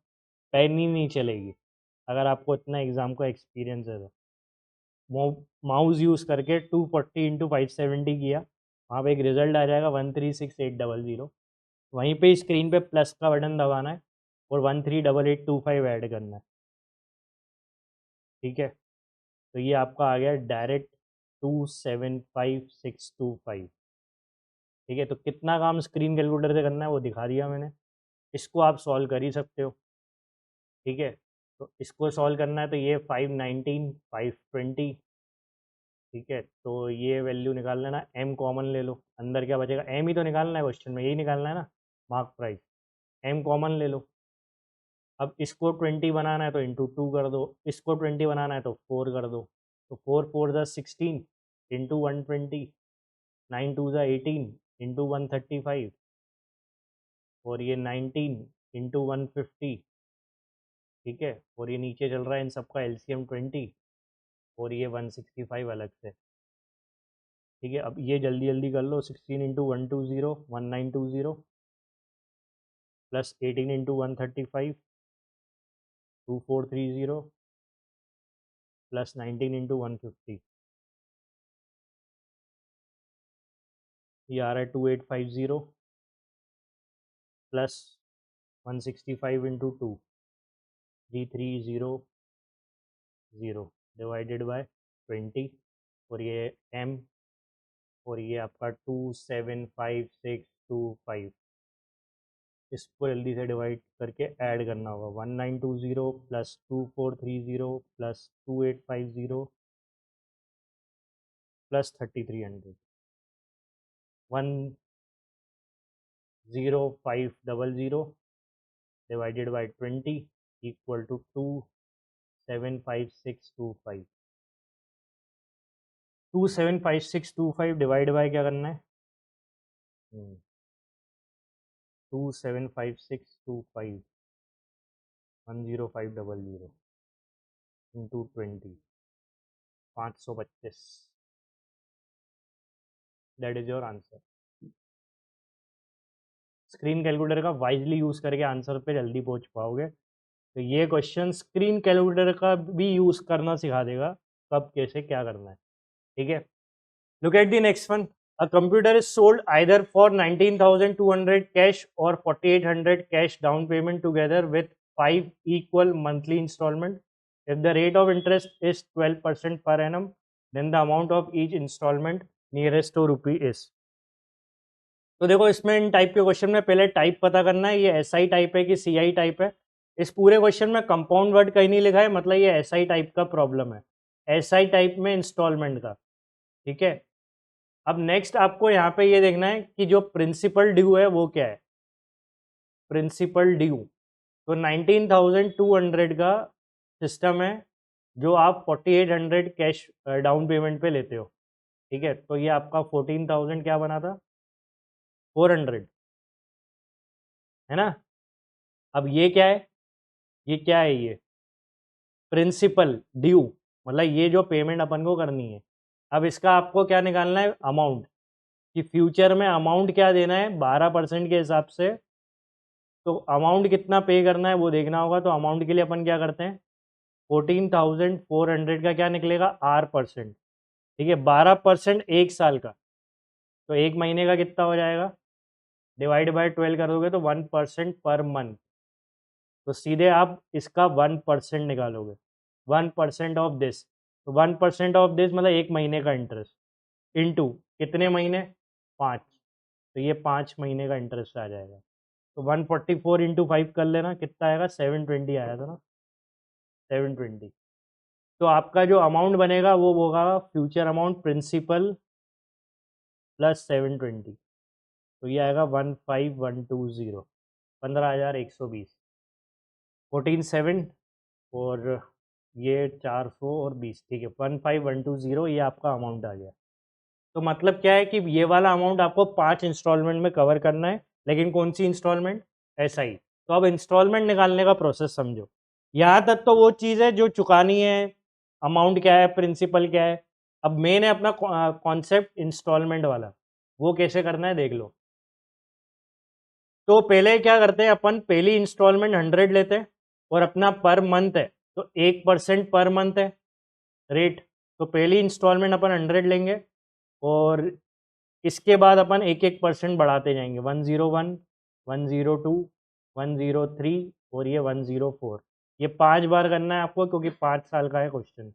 Speaker 1: पेन ही नहीं चलेगी, अगर आपको इतना एग्ज़ाम का एक्सपीरियंस है तो। माउस यूज़ करके 240 × 570 किया, वहाँ पे एक रिज़ल्ट आ जाएगा 136800। वहीं पे स्क्रीन पे प्लस का बटन दबाना है और 138825 ऐड करना है। ठीक है, तो ये आपका आ गया डायरेक्ट 275625। ठीक है, तो कितना काम स्क्रीन कैलकुलेटर से करना है वो दिखा दिया मैंने। इसको आप सॉल्व कर ही सकते हो। ठीक है, तो इसको सॉल्व करना है तो ये 519, 520। ठीक है, तो ये वैल्यू निकाल लेना, एम कॉमन ले लो, अंदर क्या बचेगा? एम ही तो निकालना है क्वेश्चन में, यही निकालना है ना, मार्क प्राइस। एम कॉमन ले लो। अब इसको 20 बनाना है तो इंटू 2 कर दो, इसको 20 बनाना है तो 4 कर दो। तो 4 4 16 इंटू 120, 9 2 18 इंटू 135 और ये 19 इंटू 150। ठीक है, और ये नीचे चल रहा है इन सबका एलसीएम 20 और ये 165 अलग से। ठीक है, अब ये जल्दी जल्दी कर लो, 16 into 120 1920 plus 18 into 135 2430 plus 19 into 150। ये आ रहा है 2850 प्लस 165 इंटू 2 3300 डिवाइडेड बाय 20 और ये एम और ये आपका 275625। इसको जल्दी से डिवाइड करके ऐड करना होगा, 1920 plus 2430 plus 2850 plus 3300, 10500 divided by 20 equal to 275625। 275625 divide by क्या करना है? 275625 10500 into 20, 525। That is your answer. Screen calculator का वाइजली यूज़ करके आंसर पे जल्दी पहुंच पाओगे। तो ये क्वेश्चन स्क्रीन कैलकुलेटर का भी यूज़ करना सिखा देगा, कब कैसे क्या करना है। ठीक है, look at the next one. A computer is sold either for 19,200 cash or 4,800 cash down payment together with 5 equal monthly installment. If the rate of interest is 12% per annum, then the amount of each installment nearest to rupee is। तो देखो इसमें इन type के question में पहले type पता करना है, ये एसआई टाइप है कि सीआई टाइप है। इस पूरे क्वेश्चन में कंपाउंड वर्ड कहीं नहीं लिखा है, मतलब ये एसआई टाइप का प्रॉब्लम है, एसआई टाइप में इंस्टॉलमेंट का। ठीक है, अब नेक्स्ट आपको यहाँ पे ये देखना है कि जो प्रिंसिपल ड्यू है वो क्या है। प्रिंसिपल ड्यू तो 19,200 का सिस्टम है जो आप 4,800 कैश डाउन पेमेंट पे लेते हो। ठीक है, तो ये आपका 14,000 क्या बना था? 400, है ना। अब ये क्या है? ये क्या है? ये प्रिंसिपल ड्यू, मतलब ये जो पेमेंट अपन को करनी है। अब इसका आपको क्या निकालना है? अमाउंट, कि फ्यूचर में अमाउंट क्या देना है 12% के हिसाब से। तो अमाउंट कितना पे करना है वो देखना होगा। तो अमाउंट के लिए अपन क्या करते हैं, 14,400 का क्या निकलेगा? R%। ठीक है, 12% एक साल का, तो एक महीने का कितना हो जाएगा, डिवाइड बाय 12 कर दोगे तो 1% पर मंथ, तो सीधे आप इसका 1% निकालोगे, 1% ऑफ दिस, तो 1% ऑफ दिस मतलब एक महीने का इंटरेस्ट, इनटू कितने महीने, 5, तो ये 5 महीने का इंटरेस्ट आ जाएगा। तो 144 इंटू 5 कर लेना, कितना आएगा, 720 आया था ना, 720। तो आपका जो अमाउंट बनेगा वो होगा फ्यूचर अमाउंट प्रिंसिपल प्लस 720, तो ये आएगा 15120, 15,120, 14,7 और ये 400 और 20, ठीक है, 15120 ये आपका अमाउंट आ गया। तो मतलब क्या है कि ये वाला अमाउंट आपको 5 इंस्टॉलमेंट में कवर करना है, लेकिन कौन सी इंस्टॉलमेंट, SI। तो अब इंस्टॉलमेंट निकालने का प्रोसेस समझो। यहाँ तक तो वो चीज़ है जो चुकानी है, अमाउंट क्या है, प्रिंसिपल क्या है। अब मेन है अपना कॉन्सेप्ट इंस्टॉलमेंट वाला, वो कैसे करना है देख लो। तो पहले क्या करते हैं अपन, पहली इंस्टॉलमेंट 100 लेते हैं और अपना पर मंथ है तो 1% पर मंथ है रेट, तो पहली इंस्टॉलमेंट अपन 100 लेंगे और इसके बाद अपन एक एक परसेंट बढ़ाते जाएंगे, 101, 102, 103 और ये 104। ये 5 बार करना है आपको क्योंकि 5 साल का है क्वेश्चन।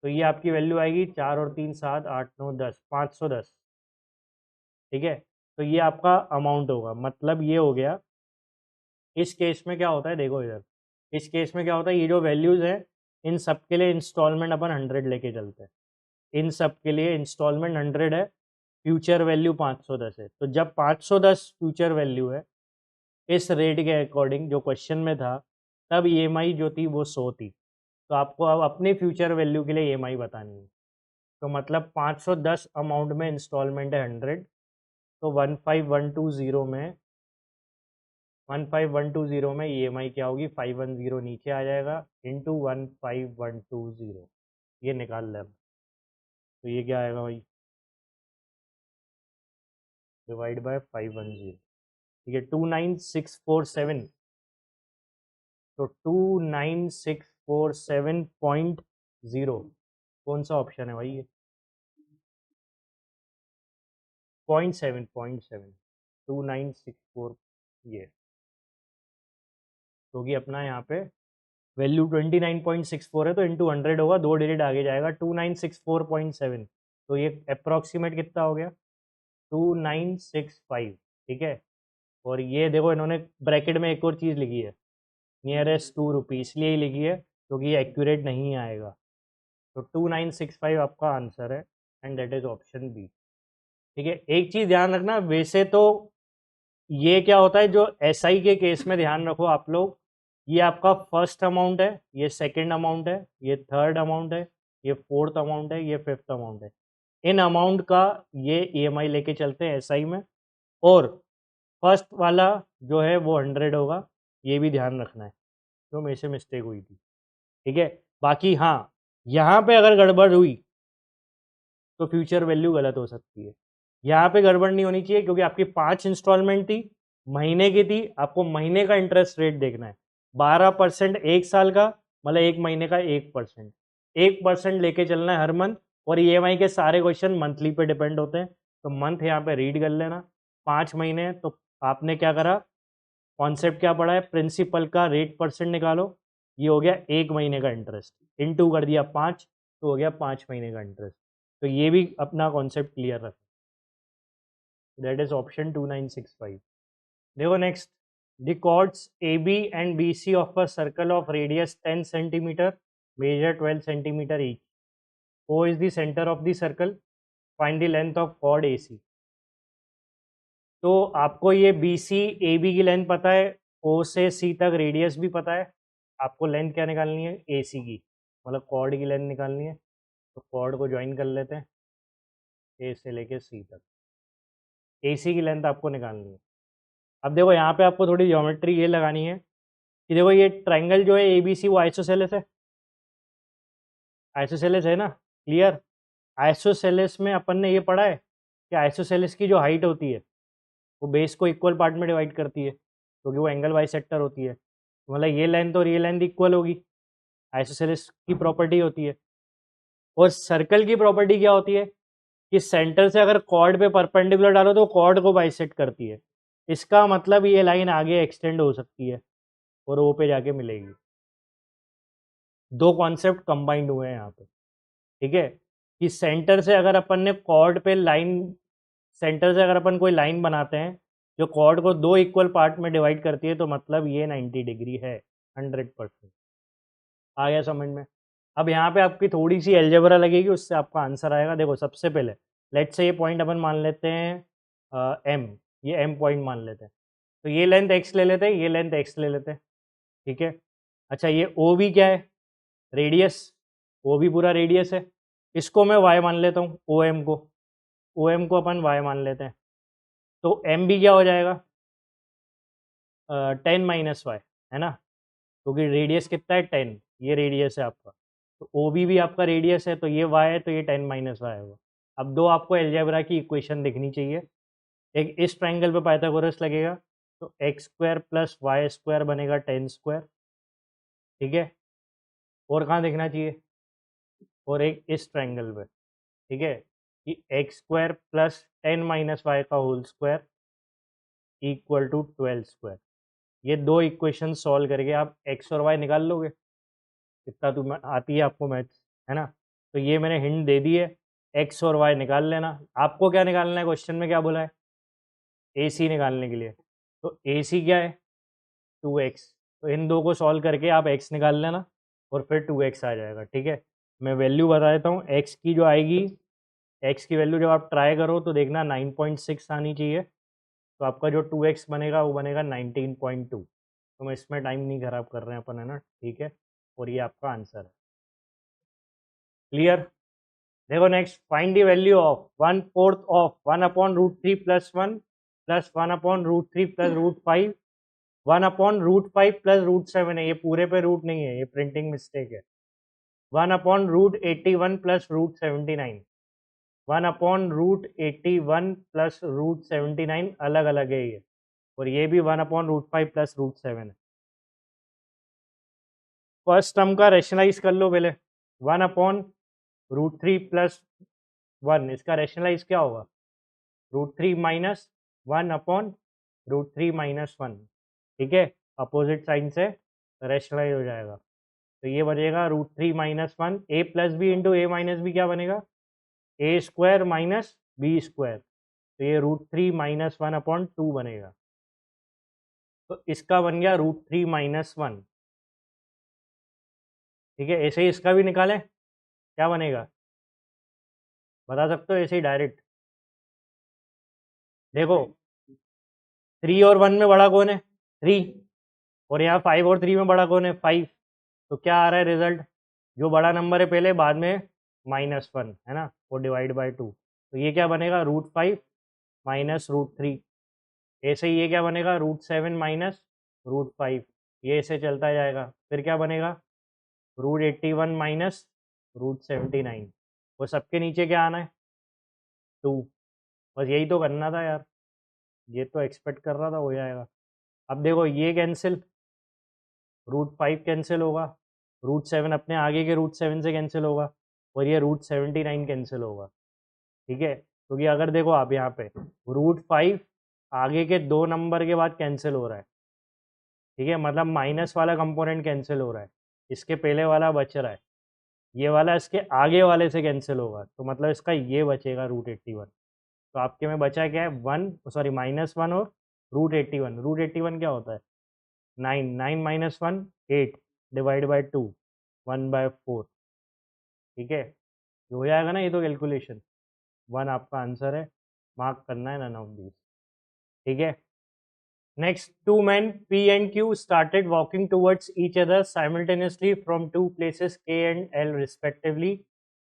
Speaker 1: तो ये आपकी वैल्यू आएगी 4 और 3 7 8 9 10, 510, ठीक है। तो ये आपका अमाउंट होगा, मतलब ये हो गया। इस केस में क्या होता है देखो इधर, इस केस में क्या होता है, ये जो वैल्यूज़ है इन सब के लिए इंस्टॉलमेंट अपन 100 लेके चलते हैं, इन सब के लिए इंस्टॉलमेंट 100 है, फ्यूचर वैल्यू 510 है। तो जब 510 फ्यूचर वैल्यू है इस रेट के अकॉर्डिंग जो क्वेश्चन में था, तब ईएमआई जो थी वो 100 थी। तो आपको अब अपनी फ्यूचर वैल्यू के लिए ईएमआई बतानी है। तो मतलब 510 अमाउंट में इंस्टॉलमेंट है 100, तो 15120 में 15120 में ईएमआई क्या होगी, 510 नीचे आ जाएगा इंटू 15120, ये निकाल लें। तो ये क्या आएगा भाई, डिवाइड बाय 510, ठीक है, 29647, तो 29647.0 कौन सा ऑप्शन है भाई, ये 0.7 2964, ये क्योंकि अपना यहाँ पे वैल्यू 29.64 है तो इंटू 100 होगा, 2 डिजिट आगे जाएगा, 2964.7, तो ये अप्रॉक्सीमेट कितना हो गया, 2965, ठीक है। और ये देखो इन्होंने ब्रैकेट में एक और चीज़ लिखी है, नियरेस्ट ₹2, इसलिए ही लिखी है क्योंकि ये एक्यूरेट नहीं आएगा। तो 2965 आपका आंसर है and that is option B, ठीक है। एक चीज़ ध्यान रखना, वैसे तो ये क्या होता है जो SI के केस में, ध्यान रखो आप लोग, ये आपका फर्स्ट अमाउंट है, ये सेकंड अमाउंट है, ये थर्ड अमाउंट है, ये फोर्थ अमाउंट है, ये फिफ्थ अमाउंट है। इन अमाउंट का ये EMI लेके चलते हैं SI में, और फर्स्ट वाला जो है वो 100 होगा, ये भी ध्यान रखना है, तो मेरे से मिस्टेक हुई थी, ठीक है। बाकी हाँ, यहाँ पे अगर गड़बड़ हुई तो फ्यूचर वैल्यू गलत हो सकती है। यहाँ पे गड़बड़ नहीं होनी चाहिए क्योंकि आपकी 5 इंस्टॉलमेंट थी, महीने की थी, आपको महीने का इंटरेस्ट रेट देखना है। 12% एक साल का, मतलब एक महीने का 1%, 1% लेके चलना है हर मंथ। और EMI के सारे क्वेश्चन मंथली पे डिपेंड होते हैं, तो मंथ यहाँ पे रीड कर लेना। 5 महीने हैं, तो आपने क्या करा, कॉन्सेप्ट क्या पढ़ा है, प्रिंसिपल का रेट परसेंट निकालो, ये हो गया एक महीने का इंटरेस्ट, इनटू कर दिया 5, तो हो गया 5 महीने का इंटरेस्ट। तो ये भी अपना कॉन्सेप्ट क्लियर रख, दैट इज ऑप्शन 2965। देखो next, the chords AB and BC of a circle of radius 10 centimeter, measure 12 centimeter each. O is the center of the circle, find the length of chord AC। तो आपको ये BC AB की length पता है, O से C तक radius भी पता है, आपको लेंथ क्या निकालनी है, AC की, मतलब कॉर्ड की लेंथ निकालनी है। तो कॉर्ड को ज्वाइन कर लेते हैं, A से लेके C तक, AC की लेंथ आपको निकालनी है। अब देखो यहाँ पे आपको थोड़ी ज्योमेट्री ये लगानी है कि देखो ये ट्रायंगल जो है ABC वो आइसोसेलेस है, आइसोसेलेस है ना, क्लियर। आइसोसेलेस में अपन ने ये पढ़ा है कि आइसोसेलेस की जो हाइट होती है वो बेस को इक्वल पार्ट में डिवाइड करती है क्योंकि वो एंगल बाइसेक्टर होती है, तो मतलब ये लेंथ और ये लेंथ इक्वल होगी, आइसोसेलेस की प्रॉपर्टी होती है। और सर्कल की प्रॉपर्टी क्या होती है कि सेंटर से अगर कॉर्ड पे परपेंडिकुलर डालो तो कॉर्ड को बाइसेक्ट करती है। इसका मतलब ये लाइन आगे एक्सटेंड हो सकती है और ओ पे जाके मिलेगी। दो कॉन्सेप्ट कंबाइंड हुए हैं यहाँ पे, ठीक है। कि सेंटर से अगर अपन ने कॉर्ड पे लाइन, सेंटर से अगर अपन कोई लाइन बनाते हैं जो कॉर्ड को दो इक्वल पार्ट में डिवाइड करती है, तो मतलब ये 90 डिग्री है 100%। आ गया समझ में? अब यहाँ पे आपकी थोड़ी सी एल्जेब्रा लगेगी, उससे आपका आंसर आएगा। देखो सबसे पहले लेट्स से ये पॉइंट अपन मान लेते हैं एम, ये एम पॉइंट मान लेते हैं। तो ये लेंथ एक्स ले लेते हैं, ये लेंथ एक्स ले लेते हैं, ठीक है। अच्छा ये ओ भी क्या है, रेडियस, ओ भी पूरा रेडियस है। इसको मैं वाई मान लेता हूँ, ओ एम को अपन वाई मान लेते हैं। तो एम भी क्या हो जाएगा, 10 - y, है ना, क्योंकि रेडियस कितना है 10, ये रेडियस है आपका। तो ओ भी आपका रेडियस है, तो ये वाई है, तो ये 10 - y होगा। अब दो आपको एल्जेब्रा की इक्वेशन दिखनी चाहिए। एक इस ट्राइंगल पे पाइथागोरस लगेगा, तो x² + y² बनेगा 10², ठीक है। और कहाँ देखना चाहिए, और एक इस ट्राइंगल पे, ठीक है, कि x² + 10 - y का होल स्क्वायर इक्वल टू 12²। ये दो इक्वेशन सॉल्व करके आप x और y निकाल लोगे। इतना तो आती है आपको मैथ्स, है ना। तो ये मैंने हिंट दे दी है, x और y निकाल लेना। आपको क्या निकालना है, क्वेश्चन में क्या बोला है, ए सी निकालने के लिए। तो ए सी क्या है, 2x। तो इन दो को सॉल्व करके आप x निकाल लेना और फिर 2x आ जाएगा, ठीक है। मैं वैल्यू बता देता हूँ x की जो आएगी, x की वैल्यू जब आप ट्राई करो तो देखना 9.6 आनी चाहिए। तो आपका जो 2x बनेगा वो बनेगा 19.2। तो मैं इसमें टाइम नहीं खराब कर रहे हैं अपन, है ना, ठीक है। और ये आपका आंसर है। क्लियर? देखो next, find the value of 1/4 of 1/√3 + 1 + 1/√3 + √5, 1/√5 + √7 है, ये पूरे पे रूट नहीं है, ये प्रिंटिंग मिस्टेक है। 1/√81 + √79, 1/√81 + √79 अलग अलग है ये, और ये भी 1/√5 + √7 है। फर्स्ट टर्म का रेशनलाइज कर लो पहले, 1/√3 + 1, इसका रेशनलाइज क्या होगा, √3 - 1/√3 - 1, ठीक है। अपोजिट साइन से रेशनलाइज हो जाएगा, तो ये बनेगा √3 - 1, a + b into a - b क्या बनेगा, a² - b²। तो ये √3 - 1/2 बनेगा। तो इसका बन गया √3 - 1, ठीक है। ऐसे ही इसका भी निकालें, क्या बनेगा बता सकते हो, ऐसे ही डायरेक्ट। देखो 3 और 1 में बड़ा कौन है, 3, और यहाँ 5 और 3 में बड़ा कौन है, 5। तो क्या आ रहा है रिजल्ट, जो बड़ा नंबर है पहले, बाद में -1, है ना, वो डिवाइड बाय 2। तो ये क्या बनेगा, √5 - √3। ऐसे ही ये क्या बनेगा, √7 - √5। ये ऐसे चलता जाएगा, फिर क्या बनेगा, √81 - √79। वो सबके नीचे क्या आना है, 2। बस यही तो करना था यार, ये तो एक्सपेक्ट कर रहा था हो जाएगा। अब देखो ये कैंसिल, √5 कैंसिल होगा, √7 अपने आगे के √7 से कैंसिल होगा, और ये √79 कैंसिल होगा, ठीक है। क्योंकि अगर देखो आप यहाँ पे √5 आगे के दो नंबर के बाद कैंसिल हो रहा है, ठीक है, मतलब माइनस वाला कंपोनेंट कैंसिल हो रहा है, इसके पहले वाला बच रहा है, ये वाला इसके आगे वाले से कैंसिल होगा, तो मतलब इसका ये बचेगा √81। तो आपके में बचा क्या है, 1, सॉरी -1 और √81। √81 क्या होता है, 9, 9 - 1 8 डिवाइड बाय 2 1/4, ठीक है। ये हो जाएगा ना, ये तो कैलकुलेशन 1 आपका आंसर है, मार्क करना है नन ऑफ दीज, ठीक है। Next, two men P and Q started walking towards each other simultaneously from two places K and L respectively,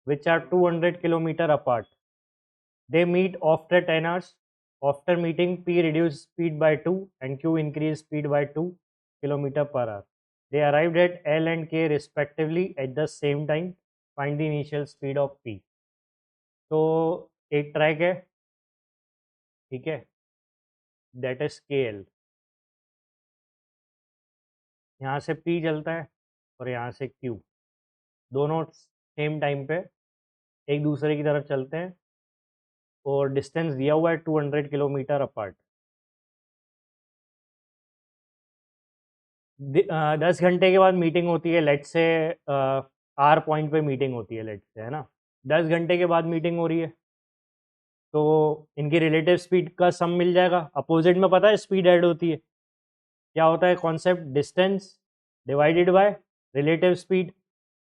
Speaker 1: which are 200 km apart. They meet after 10 hours. After meeting, P reduced speed by 2 and Q increased speed by 2 km/h. They arrived at L and K respectively at the same time. Find the initial speed of P. तो एक track है, ठीक है, that is के L. यहाँ से P चलता है और यहाँ से Q, दोनों सेम टाइम पे एक दूसरे की तरफ चलते हैं और डिस्टेंस दिया हुआ है 200 किलोमीटर अपार्ट। 10 घंटे के बाद मीटिंग होती है, लेट से आर पॉइंट पे मीटिंग होती है, लेट से, है ना। 10 घंटे के बाद मीटिंग हो रही है, तो इनकी रिलेटिव स्पीड का सम मिल जाएगा। अपोजिट में पता है स्पीड ऐड होती है, क्या होता है concept, distance divided by relative speed.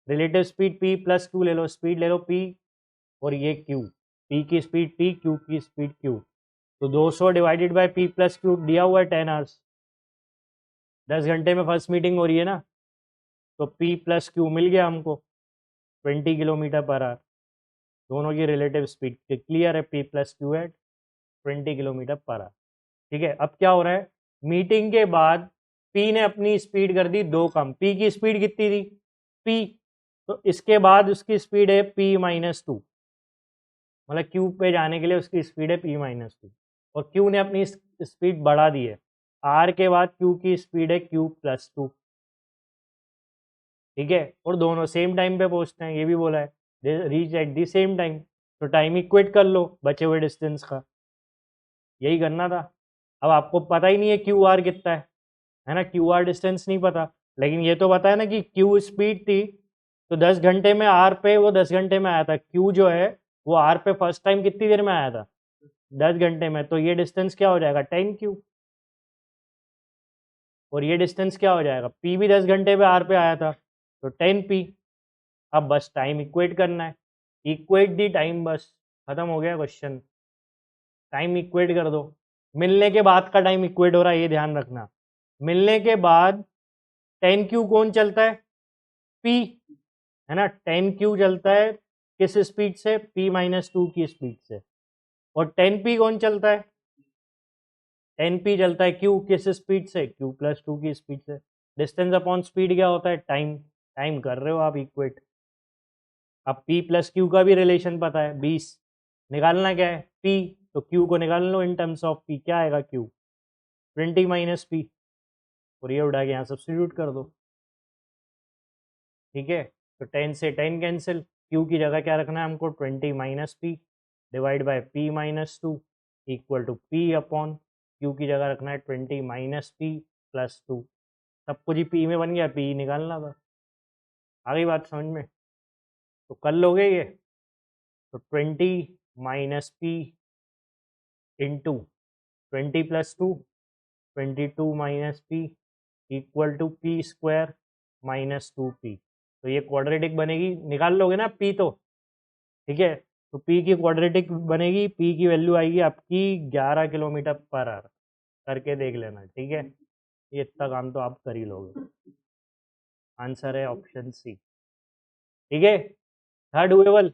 Speaker 1: Relative speed p plus Q ले लो, स्पीड ले लो p और ये q, p की स्पीड p, q की स्पीड q। तो 200 divided by p plus Q दिया हुआ है 10 आवर्स। 10 घंटे में फर्स्ट मीटिंग हो रही है ना, तो p प्लस क्यू मिल गया हमको 20 किलोमीटर पर आवर। दोनों की रिलेटिव स्पीड क्लियर है, p प्लस क्यू है 20 किलोमीटर पर आवर। ठीक है, अब क्या हो रहा है, मीटिंग के बाद p ने अपनी स्पीड कर दी 2 कम। p की स्पीड कितनी थी p, तो इसके बाद उसकी स्पीड है p माइनस 2, मतलब q पे जाने के लिए उसकी स्पीड है p माइनस 2, और q ने अपनी स्पीड बढ़ा दी है। r के बाद q की स्पीड है q प्लस 2। ठीक है, और दोनों सेम टाइम पे पहुंचते हैं, ये भी बोला है reach at the same time. तो टाइम इक्वेट कर लो बचे हुए डिस्टेंस का, यही करना था। अब आपको पता ही नहीं है क्यू आर कितना है ना, क्यू आर डिस्टेंस नहीं पता, लेकिन ये तो पता है ना कि क्यू स्पीड थी, तो 10 घंटे में आर पे वो 10 घंटे में आया था। क्यू जो है वो आर पे फर्स्ट टाइम कितनी देर में आया था, 10 घंटे में, तो ये डिस्टेंस क्या हो जाएगा 10 क्यू। और ये डिस्टेंस क्या हो जाएगा, पी भी 10 घंटे पे आर पे आया था, तो 10 पी। अब बस टाइम इक्वेट करना है, इक्वेट दी टाइम, बस खत्म हो गया क्वेश्चन। टाइम इक्वेट कर दो, मिलने के बाद का टाइम इक्वेट हो रहा है, ये ध्यान रखना। मिलने के बाद 10 क्यू कौन चलता है, पी, है ना। 10 क्यू चलता है किस स्पीड से, पी माइनस 2 की स्पीड से। और 10 पी कौन चलता है, 10 पी चलता है क्यू किस स्पीड से, क्यू प्लस 2 की स्पीड से। डिस्टेंस अपॉन स्पीड क्या होता है, टाइम। टाइम कर रहे हो आप इक्वेट। अब p प्लस क्यू का भी रिलेशन पता है 20, निकालना क्या है p, तो q को निकाल लो इन टर्म्स ऑफ p, क्या आएगा q 20 माइनस p, और ये उठा के यहाँ सब्स्टिट्यूट कर दो। ठीक है, तो 10 से 10 कैंसिल, q की जगह क्या रखना है हमको 20 minus p divide by p minus 2 equal to p upon q की जगह रखना है 20 माइनस p प्लस 2। सब कुछ ही p में बन गया, p निकालना था। आ गई बात समझ में, तो कर लोगे ये, तो 20 minus p into 20 plus 2, 22 minus P equal to P square minus 2p। तो ये क्वाड्रेटिक बनेगी, निकाल लोगे ना p तो, ठीक है। तो p की क्वाड्रेटिक बनेगी, p की वैल्यू आएगी आपकी 11 किलोमीटर पर आवर। करके देख लेना, ठीक है, ये इतना काम तो आप कर ही लोगे। आंसर है ऑप्शन सी। ठीक है, था doable.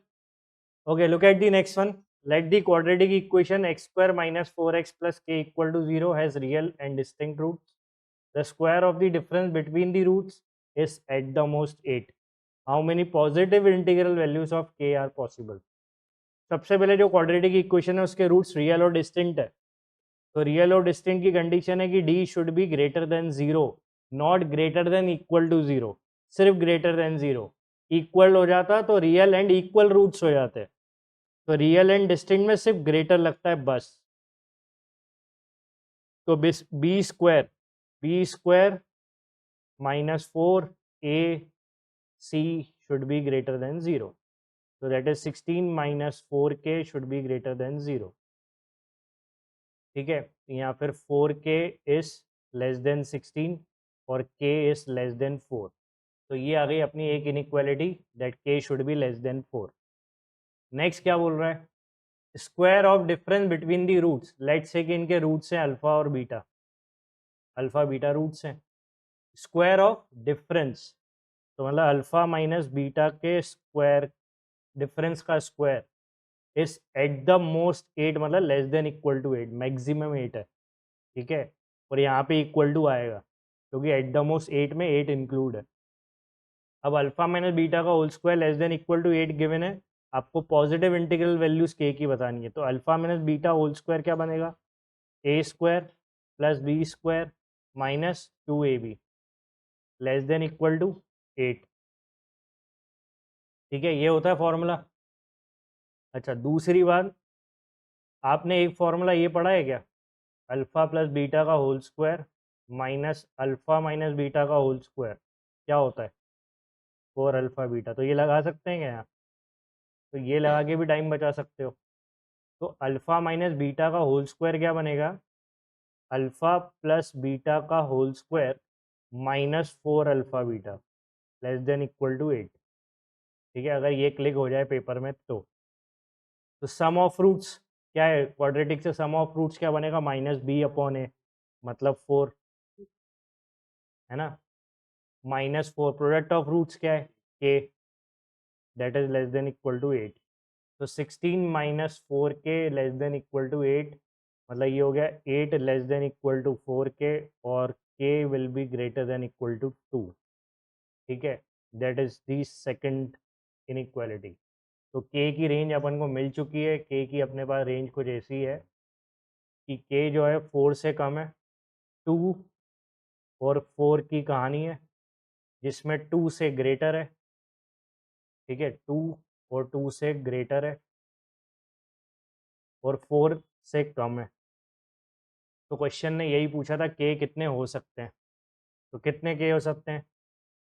Speaker 1: Okay, look at the next one. Let the quadratic equation x square minus 4x plus k equal to 0 has real and distinct roots. The square of the difference between the roots is at the most 8. How many positive integral values of k are possible? सबसे पहले जो quadratic equation है उसके roots real और distinct है, तो real और distinct की कंडीशन है कि d should be greater than 0, not greater than equal to 0, सिर्फ ग्रेटर देन 0। इक्वल हो जाता तो रियल एंड इक्वल रूट्स हो जाते, तो रियल एंड डिस्टिंक्ट में सिर्फ ग्रेटर लगता है बस। तो B square minus 4ac should be greater than 0, so that is 16 minus 4k should be greater than 0। ठीक है, या फिर 4k is less than 16 और k is less than 4। तो ये आ गई अपनी एक inequality, that k should be less than 4। Next क्या बोल रहा है, square of difference between the roots. Let's say कि इनके रूट्स हैं अल्फा और बीटा, अल्फा बीटा रूट्स हैं। स्क्वायर ऑफ डिफरेंस, तो मतलब अल्फा माइनस बीटा के स्क्वायर, डिफरेंस का square is at the most 8, मतलब less than equal to 8, maximum 8 है। ठीक है, और यहाँ पे इक्वल टू आएगा क्योंकि एट द मोस्ट 8 में 8 इंक्लूड है। अब अल्फा माइनस बीटा का whole square less than equal to 8 given है, आपको पॉजिटिव इंटीग्रल वैल्यूज के की बतानी है। तो alpha minus beta whole square क्या बनेगा, a square plus b square minus 2ab less than equal to 8। ठीक है, ये होता है फॉर्मूला। अच्छा, दूसरी बात, आपने एक फॉर्मूला ये पढ़ा है क्या, अल्फ़ा प्लस बीटा का whole square minus alpha minus beta का होल स्क्वायर क्या होता है, 4 अल्फ़ा बीटा। तो ये लगा सकते हैं क्या यहाँ, तो ये लगा के भी टाइम बचा सकते हो। तो अल्फ़ा माइनस बीटा का होल स्क्वायर क्या बनेगा, अल्फ़ा प्लस बीटा का whole square minus 4 alpha beta less than equal to 8। ठीक है, अगर ये क्लिक हो जाए पेपर में तो सम ऑफ रूट्स क्या है, क्वाड्रेटिक से सम ऑफ रूट्स क्या बनेगा, माइनस बी अपॉन ए, मतलब 4, है ना। -4 प्रोडक्ट ऑफ रूट्स क्या है, K, that is less than equal to 8। तो 16 माइनस 4 के लेस देन इक्वल टू 8, मतलब ये हो गया 8 less than equal to 4 K, और K will be greater than equal to 2। ठीक है, that is the second inequality. तो के की रेंज अपन को मिल चुकी है, के की अपने पास रेंज कुछ ऐसी है कि के जो है 4 से कम है, 2 और 4 की कहानी है जिसमें 2 से ग्रेटर है। ठीक है, 2 और 2 से ग्रेटर है और 4 से कम है। तो क्वेश्चन ने यही पूछा था के कितने हो सकते हैं, तो कितने के हो सकते हैं,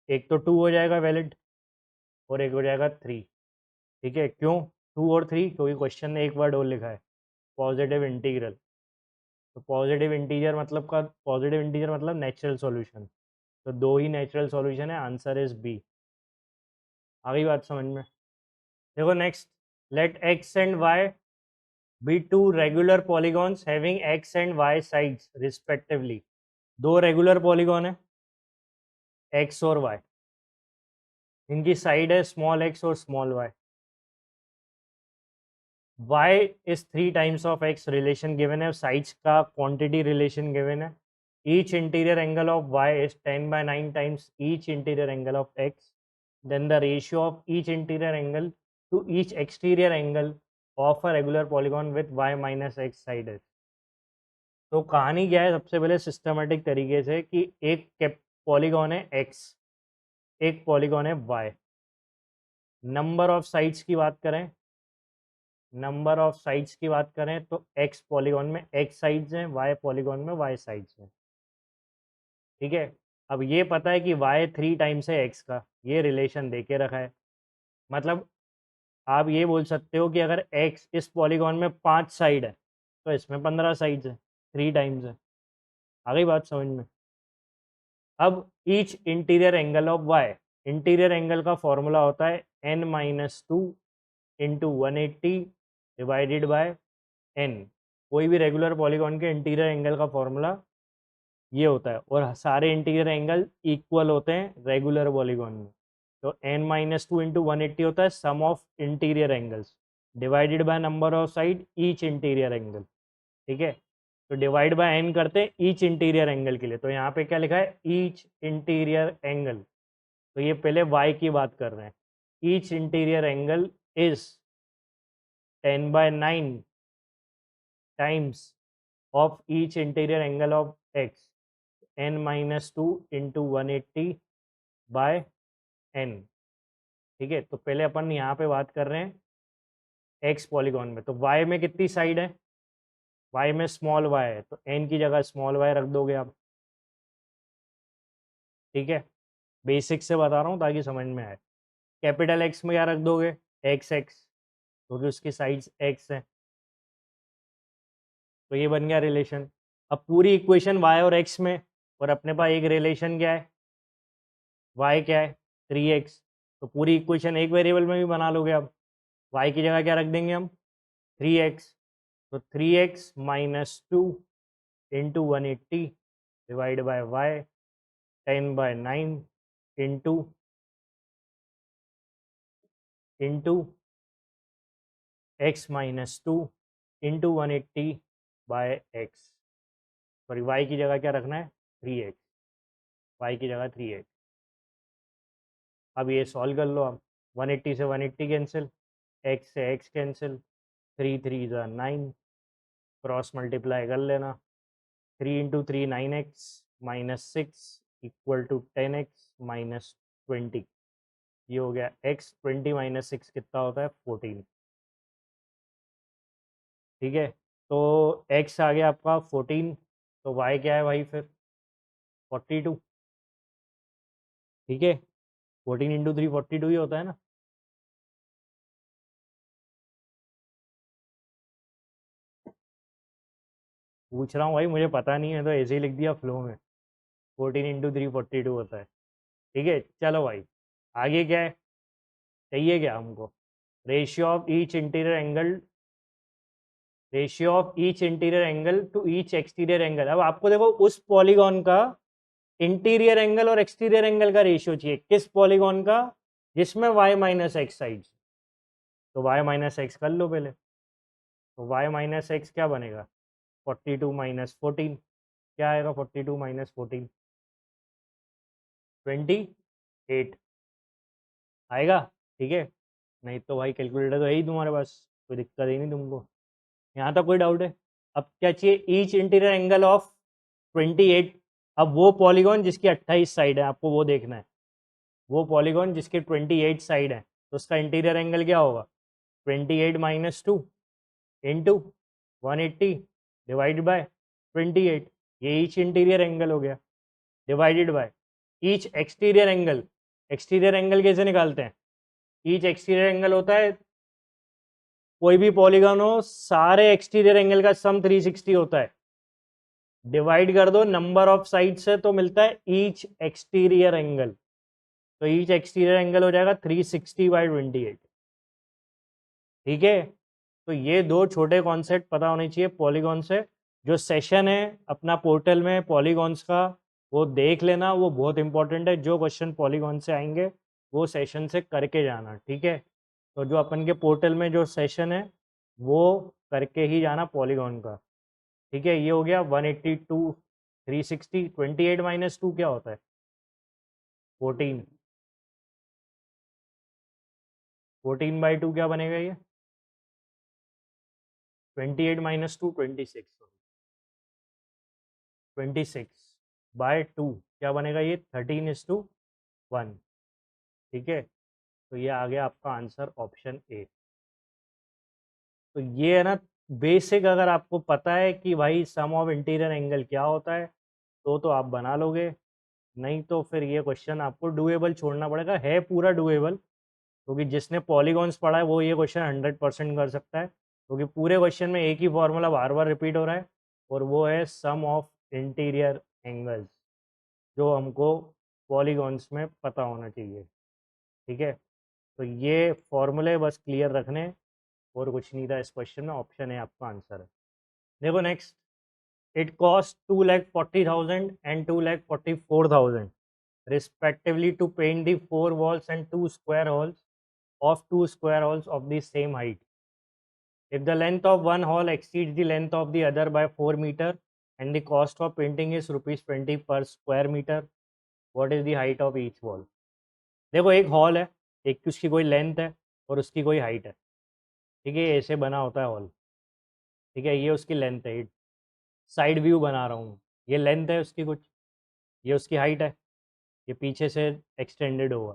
Speaker 1: एक तो 2 हो जाएगा वैलिड और एक हो जाएगा 3। ठीक है, क्यों 2 और 3, क्योंकि क्वेश्चन ने एक वर्ड और लिखा है, पॉजिटिव इंटीग्रल। तो पॉजिटिव इंटीजर मतलब नेचुरल सॉल्यूशन, तो दो ही नेचुरल सॉल्यूशन है, आंसर इज बी। आ गई बात समझ में। देखो next, let X and Y be two regular polygons having X and Y sides respectively. दो रेगुलर पॉलीगॉन है, एक्स और वाई, इनकी साइड है स्मॉल एक्स और small Y. Y is 3 times of X relation given है, sides का quantity relation given है। Each interior angle of Y is 10/9 times each interior angle of X, then the ratio of each interior angle to each exterior angle of a regular polygon with y minus x side is। तो कहानी क्या है, सबसे पहले systematic तरीके से कि एक पॉलीगॉन है x, एक पॉलीगॉन है y। नंबर ऑफ साइड्स की बात करें, नंबर ऑफ साइड्स की बात करें तो x पॉलीगॉन में x साइड्स हैं, y पॉलीगॉन में y साइड्स हैं। ठीक है, अब ये पता है कि y 3 टाइम्स है x का, ये रिलेशन दे के रखा है। मतलब आप ये बोल सकते हो कि अगर x इस पॉलीगॉन में 5 साइड है तो इसमें 15 साइड्स है, 3 टाइम्स है। आ गई बात समझ में। अब each interior angle of y, interior angle का फॉर्मूला होता है n-2 into 180 divided by n। कोई भी रेगुलर पॉलीगॉन के इंटीरियर एंगल का फॉर्मूला ये होता है, और सारे इंटीरियर एंगल इक्वल होते हैं रेगुलर पॉलीगॉन में। तो n-2 इंटू 180 होता है sum of interior angles divided by number of side each interior angle. ठीक है, तो डिवाइड बाय n करते हैं ईच इंटीरियर एंगल के लिए, तो यहाँ पे क्या लिखा है, ईच इंटीरियर एंगल। तो ये पहले y की बात कर रहे हैं, each interior angle is 10/9 times of each interior angle of x, n-2 into 180 by n। ठीक है, तो पहले अपन यहाँ पे बात कर रहे हैं एक्स पॉलीगॉन में, तो वाई में कितनी साइड है, वाई में स्मॉल वाई है, तो एन की जगह स्मॉल वाई रख दोगे आप। ठीक है, बेसिक से बता रहा हूँ ताकि समझ में आए। कैपिटल एक्स में क्या रख दोगे, एक्स एक्स, क्योंकि उसकी साइड्स एक्स है। तो ये बन गया रिलेशन। अब पूरी इक्वेशन वाई और एक्स में, और अपने पास एक रिलेशन क्या है, वाई क्या है, 3x। तो पूरी इक्वेशन एक वेरिएबल में भी बना लोगे अब, वाई की जगह क्या रख देंगे हम, 3x। तो 3x-2 into 180 divide by Y 10/9 into into x-2 into 180 by X. Sorry, Y की जगह क्या रखना है, 3x, वाई की जगह 3x। अब ये सॉल्व कर लो आप, 180 से 180 कैंसिल, x से x कैंसिल, 3 3 9, क्रॉस मल्टीप्लाई कर लेना, 3 × 3 9x minus 6 equal to 10x minus 20। ये हो गया x, 20 माइनस 6 कितना होता है, 14। ठीक है, तो x आ गया आपका 14, तो y क्या है भाई फिर 42। ठीक है, 14 इंटू 3 42 ही होता है ना। पूछ रहा हूँ भाई, मुझे पता नहीं है तो ऐसे ही लिख दिया फ्लो में। 14 इंटू 3 42 होता है। ठीक है, चलो भाई आगे क्या है, चाहिए क्या हमको, ratio of each interior angle, ratio of each interior angle to each exterior angle. अब आपको देखो उस पॉलीगॉन का इंटीरियर एंगल और एक्सटीरियर एंगल का रेशियो चाहिए, किस पॉलीगॉन का, जिसमें y माइनस एक्स साइड, तो y माइनस एक्स कर लो पहले, तो y माइनस एक्स क्या बनेगा 42 माइनस 14, क्या आएगा 42 माइनस 14 28 आएगा। ठीक है, नहीं तो भाई कैलकुलेटर तो है ही तुम्हारे पास, कोई दिक्कत ही नहीं तुमको। यहाँ तक कोई डाउट है। अब क्या चाहिए, ईच इंटीरियर एंगल ऑफ 28। अब वो पॉलीगॉन जिसकी 28 साइड है आपको वो देखना है, वो पॉलीगॉन जिसके 28 साइड है, तो उसका इंटीरियर एंगल क्या होगा 28 माइनस 2 इंटू 180 डिवाइडेड बाय 28, ये ईच इंटीरियर एंगल हो गया, divided by each exterior angle. Exterior angle कैसे निकालते हैं, ईच एक्सटीरियर एंगल होता है, कोई भी पॉलीगॉन हो सारे एक्सटीरियर एंगल का सम 360 होता है, डिवाइड कर दो नंबर ऑफ साइड से तो मिलता है ईच एक्सटीरियर एंगल, तो ईच एक्सटीरियर एंगल हो जाएगा 360/28। ठीक है, तो ये दो छोटे कॉन्सेप्ट पता होने चाहिए पॉलीगॉन से। जो सेशन है अपना पोर्टल में पॉलीगॉन्स का, वो देख लेना, वो बहुत इंपॉर्टेंट है। जो क्वेश्चन पॉलीगॉन से आएंगे वो सेशन से करके जाना। ठीक है, तो जो अपन के पोर्टल में जो सेशन है वो करके ही जाना पॉलीगॉन का। ठीक है, ये हो गया 182 360। 28 माइनस 2 क्या होता है 14, 14/2 क्या बनेगा ये 28 माइनस 2 26, 26/2 क्या बनेगा ये 13:1। ठीक है, तो ये आ गया आपका आंसर ऑप्शन ए। तो ये है ना बेसिक, अगर आपको पता है कि भाई सम ऑफ इंटीरियर एंगल क्या होता है तो आप बना लोगे, नहीं तो फिर ये क्वेश्चन आपको डुएबल छोड़ना पड़ेगा। है पूरा डुएबल, क्योंकि जिसने पॉलीगॉन्स पढ़ा है वो ये क्वेश्चन 100% कर सकता है, क्योंकि पूरे क्वेश्चन में एक ही फॉर्मूला बार बार रिपीट हो रहा है, और वो है सम ऑफ इंटीरियर एंगल्स, जो हमको पॉलीगॉन्स में पता होना चाहिए। ठीक है, तो ये फॉर्मूले बस क्लियर रखने, और कुछ नहीं था इस क्वेश्चन में, ऑप्शन है आपका आंसर है। देखो next, it cost 2,40,000 and 2,44,000 respectively to paint the 4 walls and 2 square halls of 2 square halls of the same height. If the length of one hall exceeds the length of the other by 4 meter and the cost of painting is ₹20 per square meter, what is the height of each wall? देखो एक hall है, एक की उसकी कोई length है और उसकी कोई हाइट है। ठीक है, ऐसे बना होता है हॉल। ठीक है, ये उसकी लेंथ है, साइड व्यू बना रहा हूँ, ये लेंथ है उसकी कुछ, ये उसकी हाइट है, ये पीछे से एक्सटेंडेड होगा।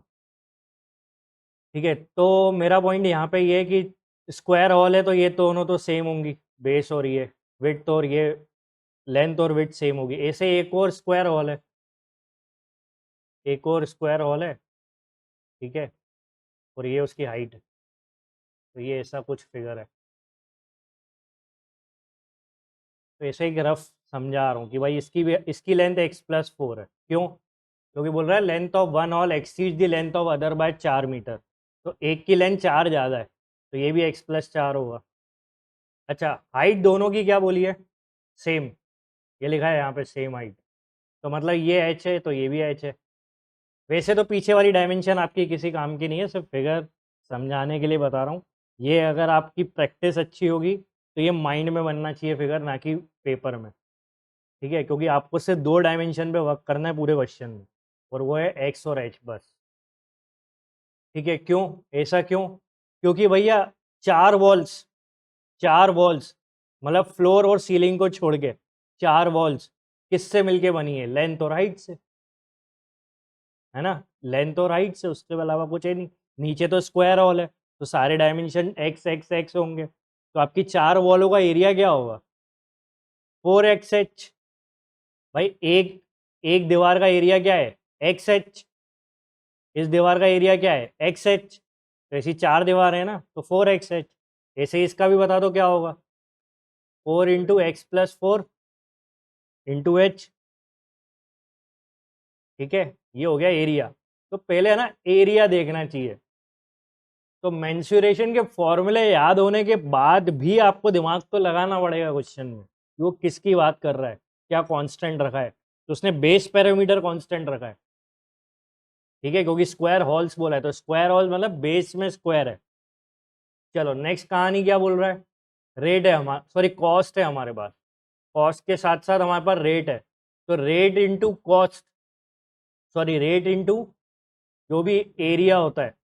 Speaker 1: ठीक है, तो मेरा पॉइंट यहाँ पे ये है कि स्क्वायर हॉल है तो ये दोनों तो सेम होंगी, बेस और ये विड्थ, और ये लेंथ और विड्थ सेम होगी। ऐसे एक और स्क्वायर हॉल है, एक और स्क्वायर हॉल है। ठीक है, और ये उसकी हाइट है, तो ये ऐसा कुछ फिगर है। तो ऐसे ही रफ समझा रहा हूँ कि भाई इसकी लेंथ x+4 है, क्यों, क्योंकि बोल रहा है length of one hall exceed the length of other by 4 meter, तो एक की लेंथ 4 ज़्यादा है, तो ये भी x+4 होगा। अच्छा, हाइट दोनों की क्या बोली है, सेम, ये लिखा है यहाँ पे सेम हाइट, तो मतलब ये h है तो ये भी h है। वैसे तो पीछे वाली डायमेंशन आपकी किसी काम की नहीं है, सिर्फ फिगर समझाने के लिए बता रहा हूँ। ये अगर आपकी प्रैक्टिस अच्छी होगी तो ये माइंड में बनना चाहिए फिगर, ना कि पेपर में। ठीक है, क्योंकि आपको सिर्फ 2 डायमेंशन पे वर्क करना है पूरे क्वेश्चन में, और वो है एक्स और एच बस। ठीक है, क्यों, ऐसा क्यों, क्योंकि भैया 4 वॉल्स, 4 वॉल्स मतलब फ्लोर और सीलिंग को छोड़ के 4 वॉल्स किससे मिलके बनी है, लेंथ और हाइट से, है ना, लेंथ और हाइट से, उसके अलावा कुछ है नहीं। नीचे तो स्क्वायर हॉल है तो सारे डायमेंशन एक्स एक्स एक्स होंगे, तो आपकी 4 वॉलों का एरिया क्या होगा? 4xh। भाई एक दीवार का एरिया क्या है? xh। इस दीवार का एरिया क्या है? xh। तो ऐसी 4 दीवार है ना, तो 4xh। ऐसे ही इसका भी बता दो क्या होगा? 4 into x plus 4 into H. ठीक है, ये हो गया एरिया। तो पहले है ना एरिया देखना चाहिए। तो मेंसुरेशन के फॉर्मूले याद होने के बाद भी आपको दिमाग तो लगाना पड़ेगा क्वेश्चन में, वो किसकी बात कर रहा है, क्या कांस्टेंट रखा है। तो उसने बेस पैरामीटर कांस्टेंट रखा है, ठीक है, क्योंकि स्क्वायर हॉल्स बोला है, तो स्क्वायर हॉल मतलब बेस में स्क्वायर है। चलो नेक्स्ट कहानी क्या बोल रहा है? रेट है हमारा, सॉरी कॉस्ट है हमारे पास। कॉस्ट के साथ साथ हमारे पास रेट है, तो rate into cost, sorry rate into जो भी एरिया होता है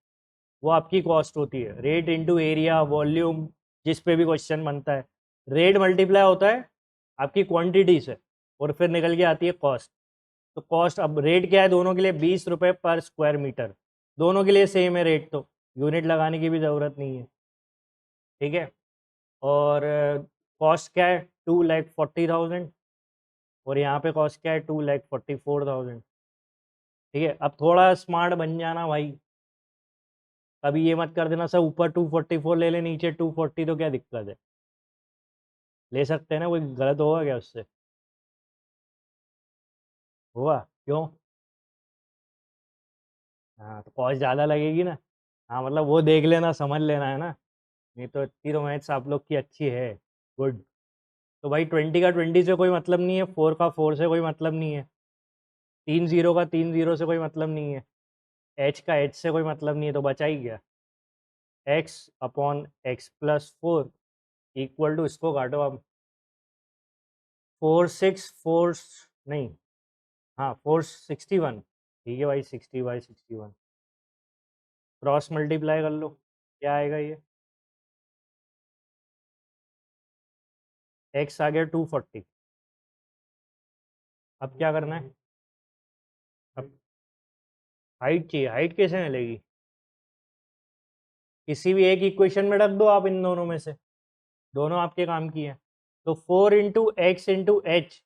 Speaker 1: वो आपकी कॉस्ट होती है। रेट इंटू एरिया वॉल्यूम, जिस पे भी क्वेश्चन बनता है, रेट मल्टीप्लाई होता है आपकी क्वांटिटी से और फिर निकल के आती है कॉस्ट। तो कॉस्ट, अब रेट क्या है दोनों के लिए? 20 रुपये पर स्क्वायर मीटर। दोनों के लिए सेम है रेट, तो यूनिट लगाने की भी ज़रूरत नहीं है, ठीक है। और कॉस्ट क्या है? 2,40,000। और यहाँ पे कॉस्ट क्या है? 2,44,000। ठीक है, अब थोड़ा स्मार्ट बन जाना भाई। अभी ये मत कर देना सर ऊपर 244 ले ले नीचे 240, तो क्या दिक्कत है? ले सकते हैं ना, कोई गलत होगा क्या उससे? होगा क्यों? हाँ तो कॉस्ट ज़्यादा लगेगी ना। हाँ मतलब वो देख लेना, समझ लेना है ना। नहीं तो इतनी तो मैथ्स आप लोग की अच्छी है। गुड। तो भाई 20 का 20 से कोई मतलब नहीं है, 4 का 4 से कोई मतलब नहीं है, 3 जीरो का 3 जीरो से कोई मतलब नहीं है, एच का एच से कोई मतलब नहीं है, तो बचा ही गया X upon X plus 4 equal to, इसको काटो अब, 464 नहीं, हाँ 461। ठीक है भाई, 60/61 क्रॉस मल्टीप्लाई कर लो, क्या आएगा ये? एक्स आ गया 240। अब क्या करना है? अब हाइट चाहिए, हाइट कैसे मिलेगी? किसी भी एक इक्वेशन में रख दो आप इन दोनों में से, दोनों आपके काम की है। तो 4 इंटू एक्स इंटू एच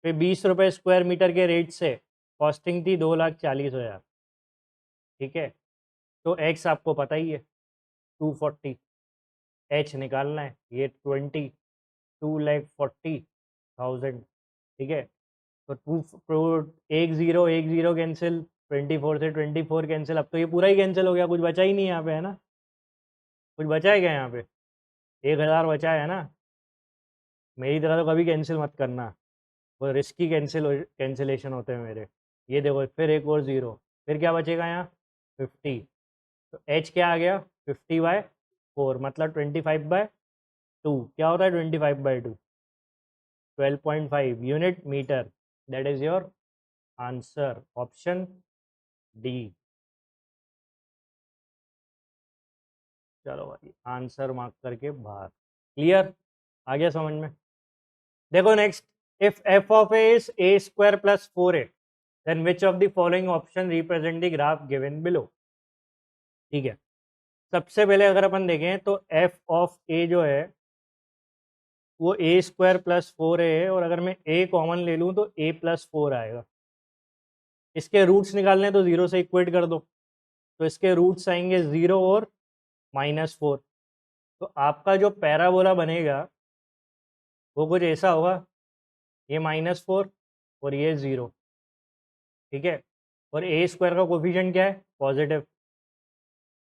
Speaker 1: पे 20 रुपये स्क्वायर मीटर के रेट से कॉस्टिंग थी 2,40,000। ठीक है, तो एक्स आपको पता ही है 240, एच निकालना है ये 20, 2,40,000। ठीक है, तो एक जीरो कैंसिल, 24 से 24 कैंसिल, अब तो ये पूरा ही कैंसिल हो गया, कुछ बचा ही नहीं यहाँ पे, है ना? कुछ बचा है क्या यहाँ पे? 1,000 बचा है ना? मेरी तरह तो कभी कैंसिल मत करना, वो रिस्की कैंसिलेशन होते हैं मेरे। ये देखो फिर एक और ज़ीरो, फिर क्या बचेगा यहाँ? 50। तो एच क्या आ गया? 50/4 मतलब 25/2। क्या होता है 25/2? 12.5 unit meter. That is your answer, option D. चलो भाई आंसर मार्क करके बाहर। क्लियर? आ गया समझ में? देखो next, if F of A is A square plus 4a, then which of the following option represent the graph given below. ठीक है, सबसे पहले अगर अपन देखें तो एफ ऑफ ए जो है वो ए स्क्वायर प्लस 4a है, और अगर मैं ए कॉमन ले लूँ तो a प्लस 4 आएगा। इसके रूट्स निकालने तो ज़ीरो से इक्वेट कर दो, तो इसके रूट्स आएंगे 0 और -4। तो आपका जो पैराबोला बनेगा वो कुछ ऐसा होगा, ये -4 और ये 0। ठीक है, और ए स्क्वायर का कोफिशिएंट क्या है? पॉजिटिव।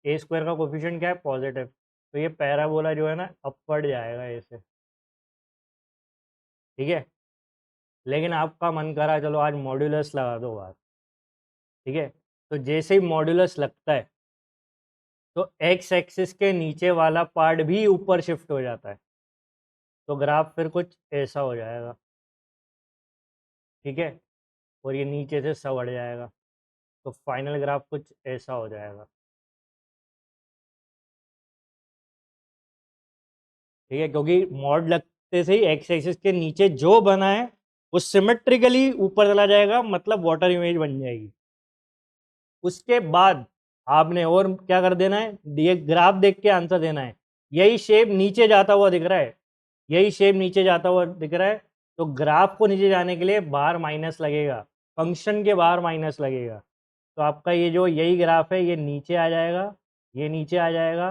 Speaker 1: ए स्क्वायर का कोफिशिएंट क्या है? पॉजिटिव। तो ये पैराबोला जो है ना अपवर्ड जाएगा ऐसे। ठीक है, लेकिन आपका मन करा चलो आज मॉड्यूलस लगा दो बात। ठीक है, तो जैसे ही मॉड्यूलस लगता है तो एक्स एक्सिस के नीचे वाला पार्ट भी ऊपर शिफ्ट हो जाता है, तो ग्राफ फिर कुछ ऐसा हो जाएगा। ठीक है, और ये नीचे से सवड़ जाएगा, तो फाइनल ग्राफ कुछ ऐसा हो जाएगा। ठीक है, क्योंकि मॉड लगते से ही एक्स एक्सिस के नीचे जो बना है वो सिमेट्रिकली ऊपर चला जाएगा, मतलब वाटर इमेज बन जाएगी। उसके बाद आपने और क्या कर देना है, ये ग्राफ देख के आंसर देना है यही शेप नीचे जाता हुआ दिख रहा है, यही शेप नीचे जाता हुआ दिख रहा है, तो ग्राफ को नीचे जाने के लिए बाहर माइनस लगेगा, फंक्शन के बाहर माइनस लगेगा। तो आपका ये जो यही ग्राफ है ये नीचे आ जाएगा, ये नीचे आ जाएगा,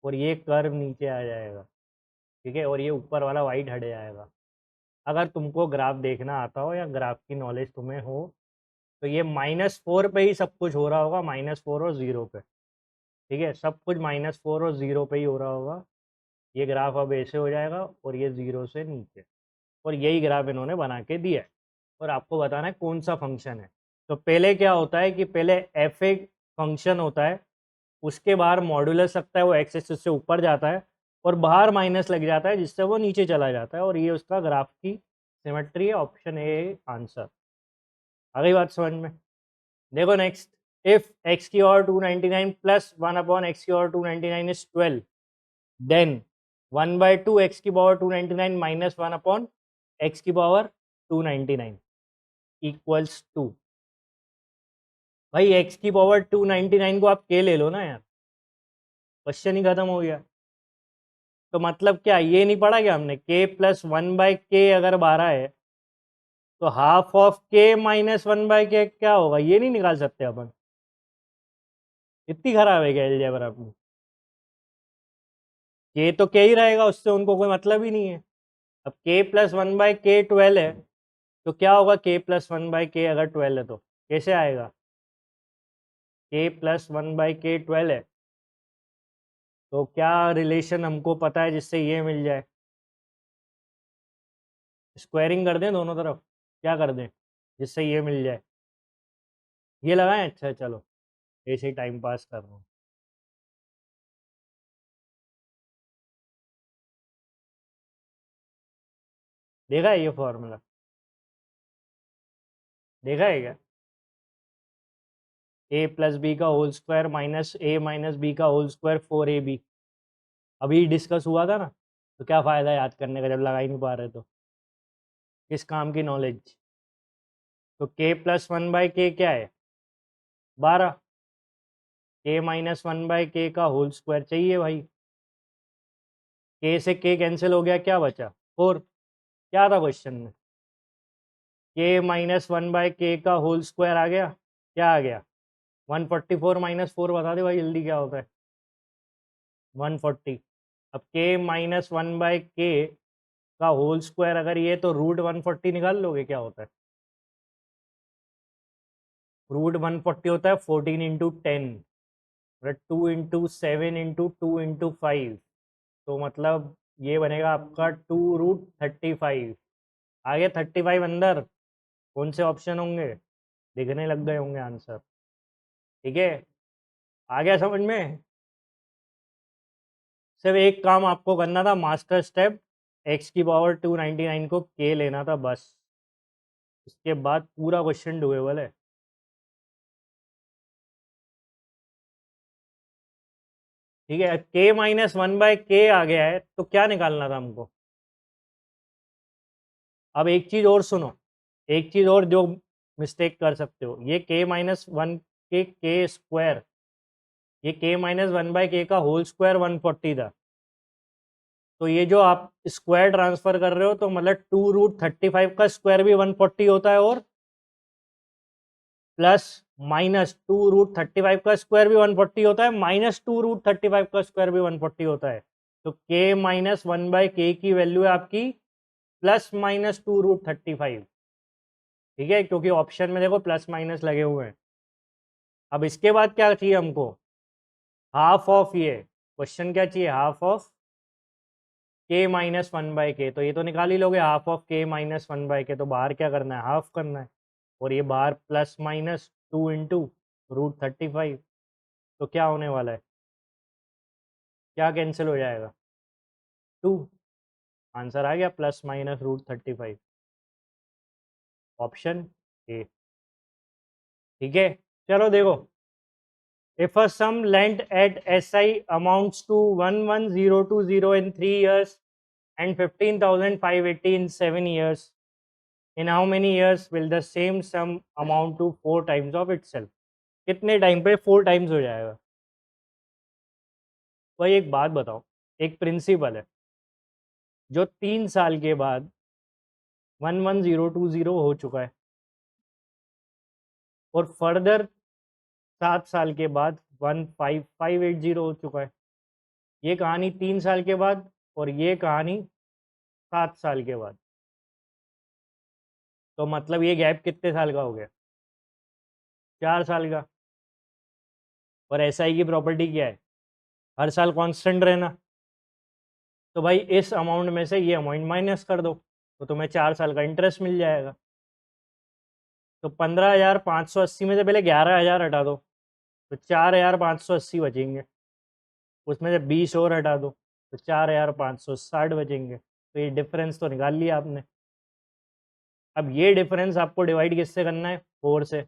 Speaker 1: और ये कर्व नीचे आ जाएगा, ठीक है, और ये ऊपर वाला वाइट हट जाएगा। अगर तुमको ग्राफ देखना आता हो या ग्राफ की नॉलेज तुम्हें हो तो ये -4 पे ही सब कुछ हो रहा होगा, -4 और 0 पे, ठीक है, सब कुछ -4 और 0 पे ही हो रहा होगा। ये ग्राफ अब ऐसे हो जाएगा और ये 0 से नीचे, और यही ग्राफ इन्होंने बना के दिया है, और आपको बताना है कौन सा फंक्शन है। तो पहले क्या होता है कि पहले एफ एक फंक्शन होता है, उसके बाहर मॉड्यूलस लगता है, वो एक्स एक्सिस से ऊपर जाता है और बाहर माइनस लग जाता है जिससे वो नीचे चला जाता है, और ये उसका ग्राफ की सिमेट्री है। Option A answer. आ गई बात समझ में? देखो नेक्स्ट, इफ एक्स की और 299 प्लस 1/x की और 299 इज 12, देन 1/2 एक्स की पावर 299 माइनस 1/x की पावर 299 इक्वल्स टू। भाई एक्स की पावर 299 को आप के ले लो ना यार, क्वेश्चन ही खत्म हो गया। तो मतलब क्या ये नहीं पढ़ा क्या हमने, k प्लस 1/k अगर 12 है तो half of k minus 1/k क्या होगा, ये नहीं निकाल सकते अपन? इतनी खराब है क्या अलजेब्रा अपनी? k तो k ही रहेगा, उससे उनको कोई मतलब ही नहीं है। अब k प्लस 1/k 12 है, तो क्या होगा k प्लस 1/k अगर 12 है तो कैसे आएगा? k प्लस 1/k 12 है, तो क्या रिलेशन हमको पता है जिससे ये मिल जाए? स्क्वायरिंग कर दें दोनों तरफ, क्या कर दें जिससे ये मिल जाए? ये लगाएं? अच्छा चलो, ऐसे ही टाइम पास कर रहा हूँ। देखा है ये फॉर्मूला? देखा है क्या? ए प्लस बी का होल स्क्वायर माइनस ए माइनस बी का होल स्क्वायर 4ab, अभी डिस्कस हुआ था ना। तो क्या फ़ायदा याद करने का जब लगा ही नहीं पा रहे तो? किस काम की नॉलेज? तो k प्लस 1/k क्या है? 12। k माइनस 1/k का होल स्क्वायर चाहिए भाई। k से k कैंसिल हो गया, क्या बचा? 4। क्या था क्वेश्चन में? k माइनस 1/k का होल स्क्वायर आ गया, क्या आ गया? 144 माइनस 4 बता दे भाई जल्दी, क्या होता है? 140। अब k माइनस 1/k का होल स्क्वायर अगर ये, तो रूट 140 निकाल लोगे, क्या होता है? रूट 140 होता है 14 इंटू 10, 2 इंटू 7 इंटू 2 इंटू 5, तो मतलब ये बनेगा आपका 2√35। आ गया 35 अंदर। कौन से ऑप्शन होंगे? दिखने लग गए होंगे आंसर, ठीक है। आ गया समझ में? सिर्फ एक काम आपको करना था, मास्टर स्टेप, एक्स की पावर 299 को के लेना था बस, इसके बाद पूरा क्वेश्चन डुएबल है। ठीक है, k माइनस 1/k आ गया है, तो क्या निकालना था हमको? अब एक चीज और सुनो, एक चीज और जो मिस्टेक कर सकते हो, ये k माइनस 1 के स्क्वायर, ये k माइनस 1/k का होल स्क्वायर 140 था, तो ये जो आप स्क्वायर ट्रांसफर कर रहे हो, तो मतलब 2√35 का स्क्वायर भी 140 होता है, और प्लस माइनस 2√35 का स्क्वायर भी 140 होता है, -2√35 का स्क्वायर भी 140 होता है। तो k माइनस 1/k की वैल्यू है आपकी +-2√35, ठीक है, क्योंकि ऑप्शन में देखो प्लस माइनस लगे हुए हैं। अब इसके बाद क्या चाहिए हमको? हाफ ऑफ, ये क्वेश्चन क्या चाहिए? Half of k minus 1/k, तो ये तो निकाल ही लोगे, half of k minus 1/k, तो बाहर क्या करना है? हाफ करना है, और ये बाहर +-2 इंटू √35, तो क्या होने वाला है? क्या कैंसिल हो जाएगा? 2। आंसर आ गया +-√35, ऑप्शन ए, ठीक है। चलो देखो, if a sum lent at SI amounts to 11,020 in 3 years and 15,580 in 7 years, in how many years will the same sum amount to 4 times of itself? कितने टाइम पे 4 टाइम्स हो जाएगा? भाई एक बात बताओ, एक प्रिंसिपल है जो 3 साल के बाद 11020 हो चुका है और फर्दर 7 साल के बाद 15580 हो चुका है। ये कहानी 3 साल के बाद और ये कहानी 7 साल के बाद। तो मतलब ये गैप कितने साल का हो गया? 4 साल का। और एसआई की प्रॉपर्टी क्या है? हर साल कांस्टेंट रहना। तो भाई इस अमाउंट में से ये अमाउंट माइनस कर दो तो तुम्हें 4 साल का इंटरेस्ट मिल जाएगा। तो 15,580 में से पहले 11,000 हटा दो तो 4,580 बचेंगे। उसमें से 20 और हटा दो तो 4,560 बचेंगे। तो ये डिफरेंस तो निकाल लिया आपने। अब ये डिफरेंस आपको डिवाइड किससे करना है? 4 से।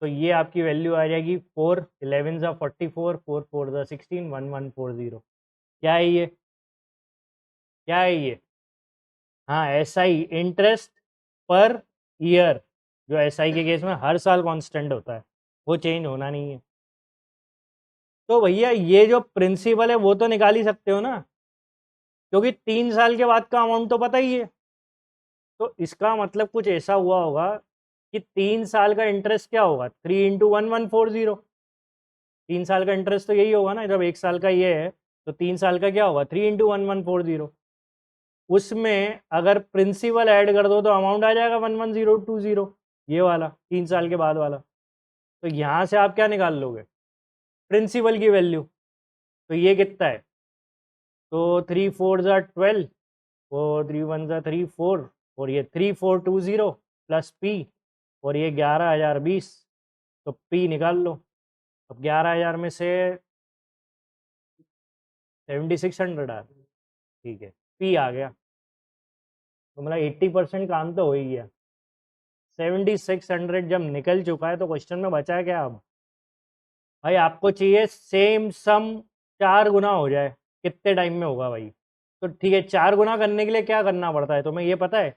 Speaker 1: तो ये आपकी वैल्यू आ जाएगी 4 11 ज़ा 44 4 4 ज़ा 16 1140। क्या है ये? क्या है ये? हाँ, एसआई, इंटरेस्ट पर ईयर, जो एसआई के केस में हर साल कांस्टेंट होता है, वो चेंज होना नहीं है। तो भैया ये जो प्रिंसिपल है वो तो निकाल ही सकते हो ना, क्योंकि 3 साल के बाद का अमाउंट तो पता ही है। तो इसका मतलब कुछ ऐसा हुआ होगा कि 3 साल का इंटरेस्ट क्या होगा? 3 इंटू 1140। 3 साल का इंटरेस्ट तो यही होगा ना, जब 1 साल का ये है तो 3 साल का क्या होगा? 3 इंटू 1140। उसमें अगर प्रिंसिपल ऐड कर दो तो अमाउंट आ जाएगा 11020, ये वाला 3 साल के बाद वाला। तो यहाँ से आप क्या निकाल लोगे? प्रिंसिपल की वैल्यू। तो ये कितना है? तो 3 4 ज़ा 12 और 3 1 ज़ा 3 4 और ये 3420 प्लस पी और ये 11,020। तो पी निकाल लो। अब 11,000 में से 7600 आ, ठीक है, पी आ गया। तो मतलब 80% काम तो हो ही गया। 7600 जब निकल चुका है तो क्वेश्चन में बचा है क्या? अब भाई आपको चाहिए सेम सम 4 गुना हो जाए। कितने टाइम में होगा भाई? तो ठीक है, 4 गुना करने के लिए क्या करना पड़ता है तुम्हें ये पता है?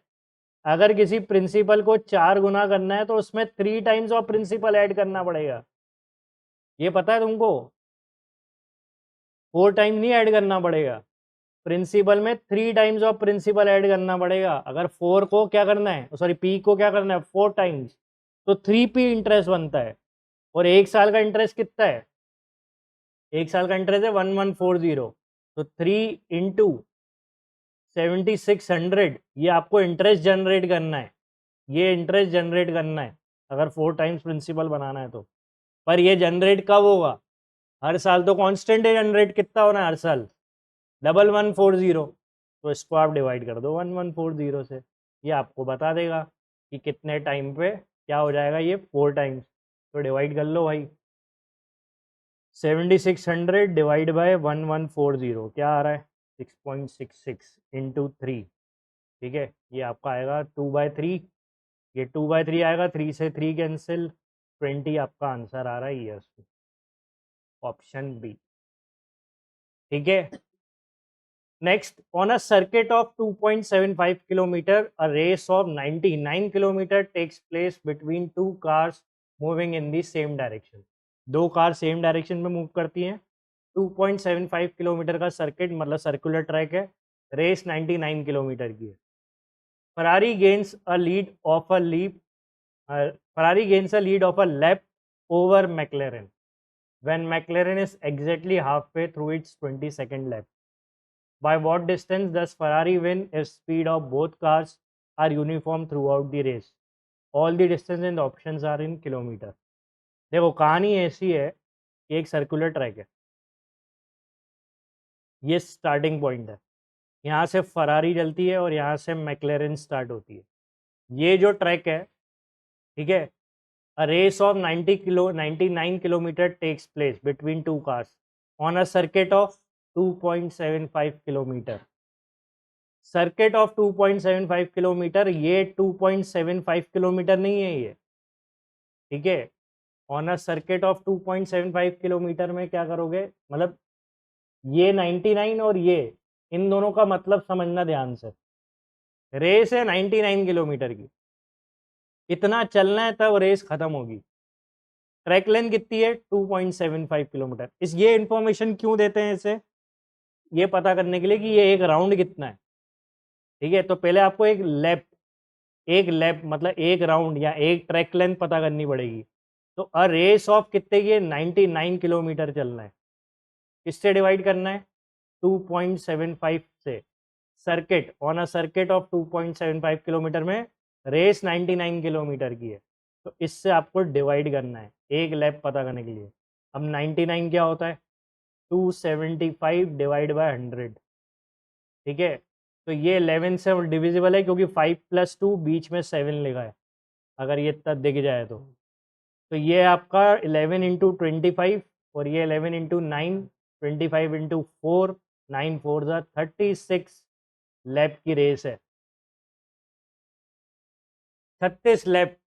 Speaker 1: अगर किसी प्रिंसिपल को 4 गुना करना है तो उसमें 3 टाइम्स ऑफ प्रिंसिपल ऐड करना पड़ेगा। ये पता है तुमको? 4 टाइम नहीं ऐड करना पड़ेगा। प्रिंसिपल में 3 टाइम्स ऑफ प्रिंसिपल ऐड करना पड़ेगा। अगर 4 को क्या करना है, सॉरी पी को क्या करना है 4 टाइम्स, तो 3p इंटरेस्ट बनता है। और 1 साल का इंटरेस्ट कितना है? 1 साल का इंटरेस्ट है 1140। तो 3 इंटू 7600, ये आपको इंटरेस्ट जनरेट करना है। ये इंटरेस्ट जनरेट करना है अगर 4 टाइम्स प्रिंसिपल बनाना है तो। पर ये जनरेट कब होगा? हर साल तो कांस्टेंट है जनरेट। कितना होना है हर साल? 1140। तो इसको आप डिवाइड कर दो 1140 से, ये आपको बता देगा कि कितने टाइम पे क्या हो जाएगा ये 4 टाइम्स। तो डिवाइड कर लो भाई। 7600 डिवाइड बाय 1140 क्या आ रहा है? 6.66 इंटू 3। ठीक है, ये आपका आएगा 2/3। ये 2/3 आएगा, 3 से 3 कैंसिल, 20 आपका आंसर आ रहा है ईयर्स। Option B. ठीक है, next, on a circuit of 2.75 kilometer a race of 99 kilometer takes place between 2 cars moving in the same direction. 2 car same direction में मूव करती हैं। 2.75 किलोमीटर का सर्किट मतलब सर्कुलर ट्रैक है। रेस 99 किलोमीटर की है। Ferrari gains a lead of a lap Ferrari gains a lead of a lap over McLaren when McLaren is exactly halfway through its 22nd lap. By what distance does Ferrari win if speed of both cars are uniform throughout the race? All the distance in the options are in kilometer. देखो कहानी ऐसी है कि एक circular track है, ये starting point है, यहाँ से फरारी चलती है और यहाँ से मैक्लेरन स्टार्ट होती है। ये जो ट्रैक है, ठीक है, A race of 99 kilometer takes place between 2 cars on a circuit of 2.75 kilometer. Circuit of 2.75 kilometre, ये 2.75 किलोमीटर नहीं है ये, ठीक है। On a circuit of 2.75 kilometre में क्या करोगे, मतलब ये 99 और ये, इन दोनों का मतलब समझना ध्यान से। रेस है 99 किलोमीटर की, इतना चलना है तब रेस खत्म होगी। ट्रैक लेंथ कितनी है? 2.75 किलोमीटर। इस ये इन्फॉर्मेशन क्यों देते हैं इसे? ये पता करने के लिए कि ये एक राउंड कितना है, ठीक है। तो पहले आपको एक लैप मतलब एक राउंड या एक ट्रैक लेंथ पता करनी पड़ेगी। तो अ रेस ऑफ कितने की है, 99 किलोमीटर चलना है। किससे डिवाइड करना है, 2.75 से। Circuit on a circuit of 2.75 kilometre में रेस 99 किलोमीटर की है, तो इससे आपको डिवाइड करना है एक लैप पता करने के लिए। अब 99 क्या होता है, 275 डिवाइड बाय 100, ठीक है। तो ये 11 से डिविजिबल है क्योंकि 5 + 2 बीच में 7 लिखा है, अगर ये इतना दिख जाए तो ये आपका 11 इंटू 25 और ये 11 इंटू 9, 25 इंटू 4, 9 4 ज़ा 36 लैप की रेस है, 36 लैप,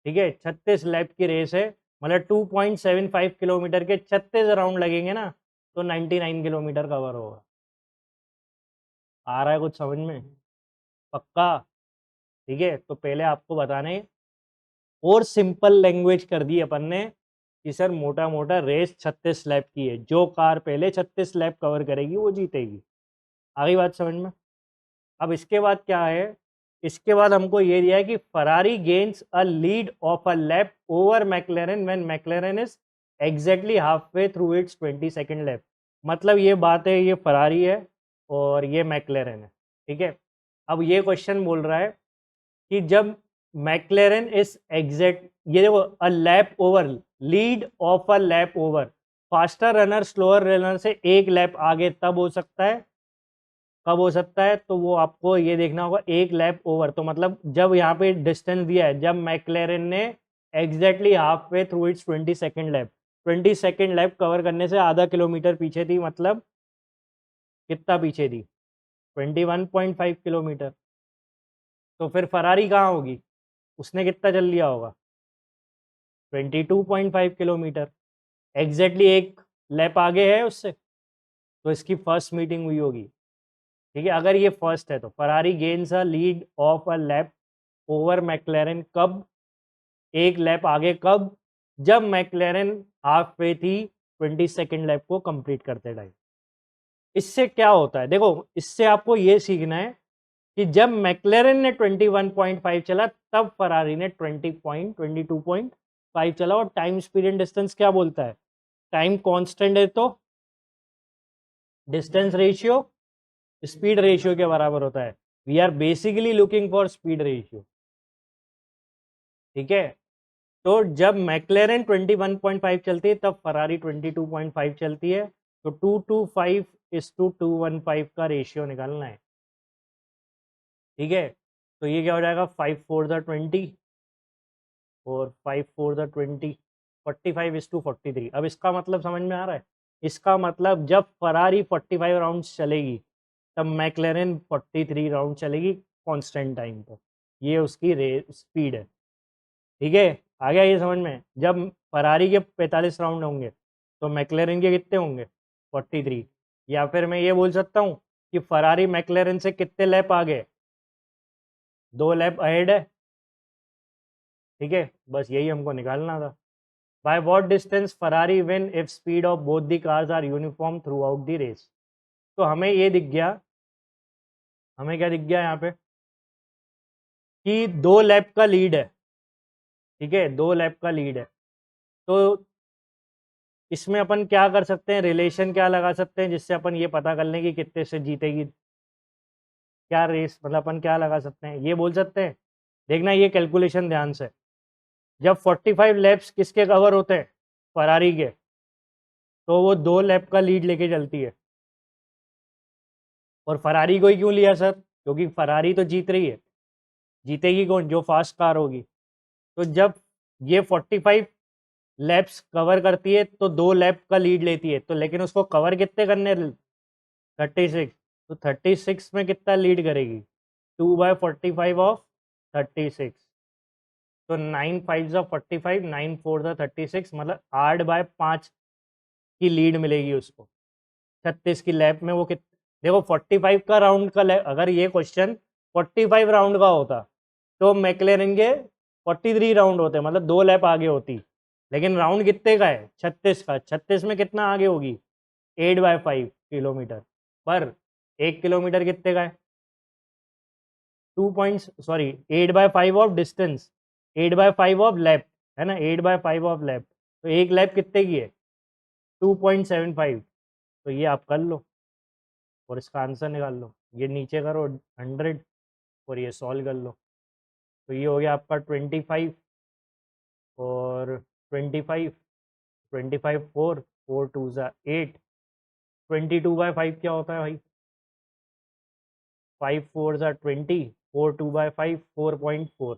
Speaker 1: ठीक है। 36 लैप की रेस है, मतलब 2.75 किलोमीटर के 36 राउंड लगेंगे ना, तो 99 किलोमीटर कवर होगा। आ रहा है कुछ समझ में, पक्का, ठीक है। तो पहले आपको बताने और सिंपल लैंग्वेज कर दी अपन ने कि सर मोटा मोटा रेस 36 लैप की है, जो कार पहले 36 लैप कवर करेगी वो जीतेगी। आ गई बात समझ में। अब इसके बाद क्या है, इसके बाद हमको ये दिया है कि Ferrari gains a lead of a lap over मैक्लेरन when मैक्लेरन is exactly half way through it's 22nd lap. मतलब ये बात है, ये फरारी है और ये मैक्लेरन है, ठीक है। अब ये क्वेश्चन बोल रहा है कि जब मैक्लेरन इज एग्जैक्ट, ये देखो a lap over, lead of a lap over, faster runner slower runner से एक लैप आगे तब हो सकता है, कब हो सकता है, तो वो आपको ये देखना होगा एक लैप ओवर। तो मतलब जब यहाँ पे डिस्टेंस दिया है, जब मैक्लेरन ने exactly half way through it's 22nd lap, 22nd lap cover करने से आधा किलोमीटर पीछे थी, मतलब कितना पीछे थी, 21.5 किलोमीटर। तो फिर फरारी कहाँ होगी, उसने कितना चल लिया होगा, 22.5 किलोमीटर, एग्जैक्टली एक लैप आगे है उससे, तो इसकी फर्स्ट मीटिंग हुई होगी, ठीक है। अगर ये फर्स्ट है तो Ferrari gains a lead of a lap over मैक्लेरन कब, एक लैप आगे कब, जब मैक्लेरन हाफ वे थी 22nd लैप को कंप्लीट करते टाइम। इससे क्या होता है, देखो इससे आपको ये सीखना है कि जब मैक्लेरन ने 21.5 चला तब फरारी ने 22.5 चला। और टाइम स्पीड एंड डिस्टेंस क्या बोलता है, टाइम कांस्टेंट है तो डिस्टेंस रेशियो स्पीड रेशियो के बराबर होता है। We are basically looking for speed ratio, ठीक है। तो जब मैक्लेरन 21.5 चलती है तब फरारी 22.5 चलती है, तो 225:215 का रेशियो निकालना है, ठीक है। तो ये क्या हो जाएगा, 5 4 ज़ा 20 और 5 4 ज़ा 20, 45:43। अब इसका मतलब समझ में आ रहा है, इसका मतलब जब फरारी 45 राउंड्स चलेगी तब मैक्लेरन 43 राउंड चलेगी कांस्टेंट टाइम पर, ये उसकी स्पीड है, ठीक है। आ गया ये समझ में। जब फरारी के 45 राउंड होंगे तो मैक्लेरन के कितने होंगे, 43। या फिर मैं ये बोल सकता हूँ कि फरारी मैक्लेरन से कितने लैप आगे, 2 लैप अहेड है, ठीक है। बस यही हमको निकालना था। By what distance Ferrari win if speed of both the cars are uniform throughout the race. तो हमें ये दिख गया, हमें क्या दिख गया यहाँ पे कि 2 लैप का लीड है, ठीक है, 2 लैप का लीड है। तो इसमें अपन क्या कर सकते हैं, रिलेशन क्या लगा सकते हैं जिससे अपन ये पता कर लें कि कितने से जीतेगी, क्या रेस, मतलब अपन क्या लगा सकते हैं, ये बोल सकते हैं। देखना ये कैलकुलेशन ध्यान से, जब 45 लैप्स किसके कवर होते हैं, फरारी के, तो वो 2 लैप का लीड लेके चलती है। और फरारी को ही क्यों लिया सर, क्योंकि फरारी तो जीत रही है, जीतेगी कौन, जो फास्ट कार होगी। तो जब ये 45 लैप्स कवर करती है तो 2 लैप का लीड लेती है, तो लेकिन उसको कवर कितने करने, 36, तो 36 में कितना लीड करेगी, 2/45 ऑफ 36, तो 9 5 ज़ा 45, 9 4 ज़ा 36, मतलब 8/5 की लीड मिलेगी उसको 36 की लैप में। वो कित देखो 45 का राउंड का अगर ये क्वेश्चन 45 राउंड का होता तो मैक्लेरन के 43 राउंड होते, मतलब 2 लैप आगे होती। लेकिन राउंड कितने का है, 36 का, 36 में कितना आगे होगी, 8/5, किलोमीटर, पर 1 किलोमीटर कितने का है? 8/5 ऑफ डिस्टेंस, 8/5 ऑफ लैप, है ना, 8/5 ऑफ लैप। तो एक लैप कितने की है? 2.75। तो ये आप कर लो और इसका आंसर निकाल लो। ये नीचे करो 100 और ये सॉल्व कर लो। तो ये हो गया आपका 25 और 25, 25 4, 4 2 ज़ा 8, 22/5 क्या होता है भाई? 5 4 ज़ा 20, 4 2/5 4.4।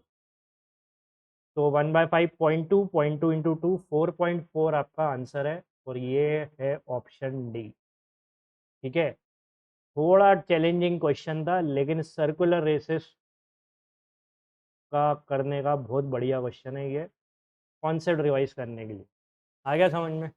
Speaker 1: तो 1/5 0.2, 0.2 इंटू 2 4.4 आपका आंसर है और ये है ऑप्शन डी। ठीक है, थोड़ा चैलेंजिंग क्वेश्चन था लेकिन सर्कुलर रेसेस का करने का बहुत बढ़िया क्वेश्चन है ये, कॉन्सेप्ट रिवाइज करने के लिए। आ गया समझ में?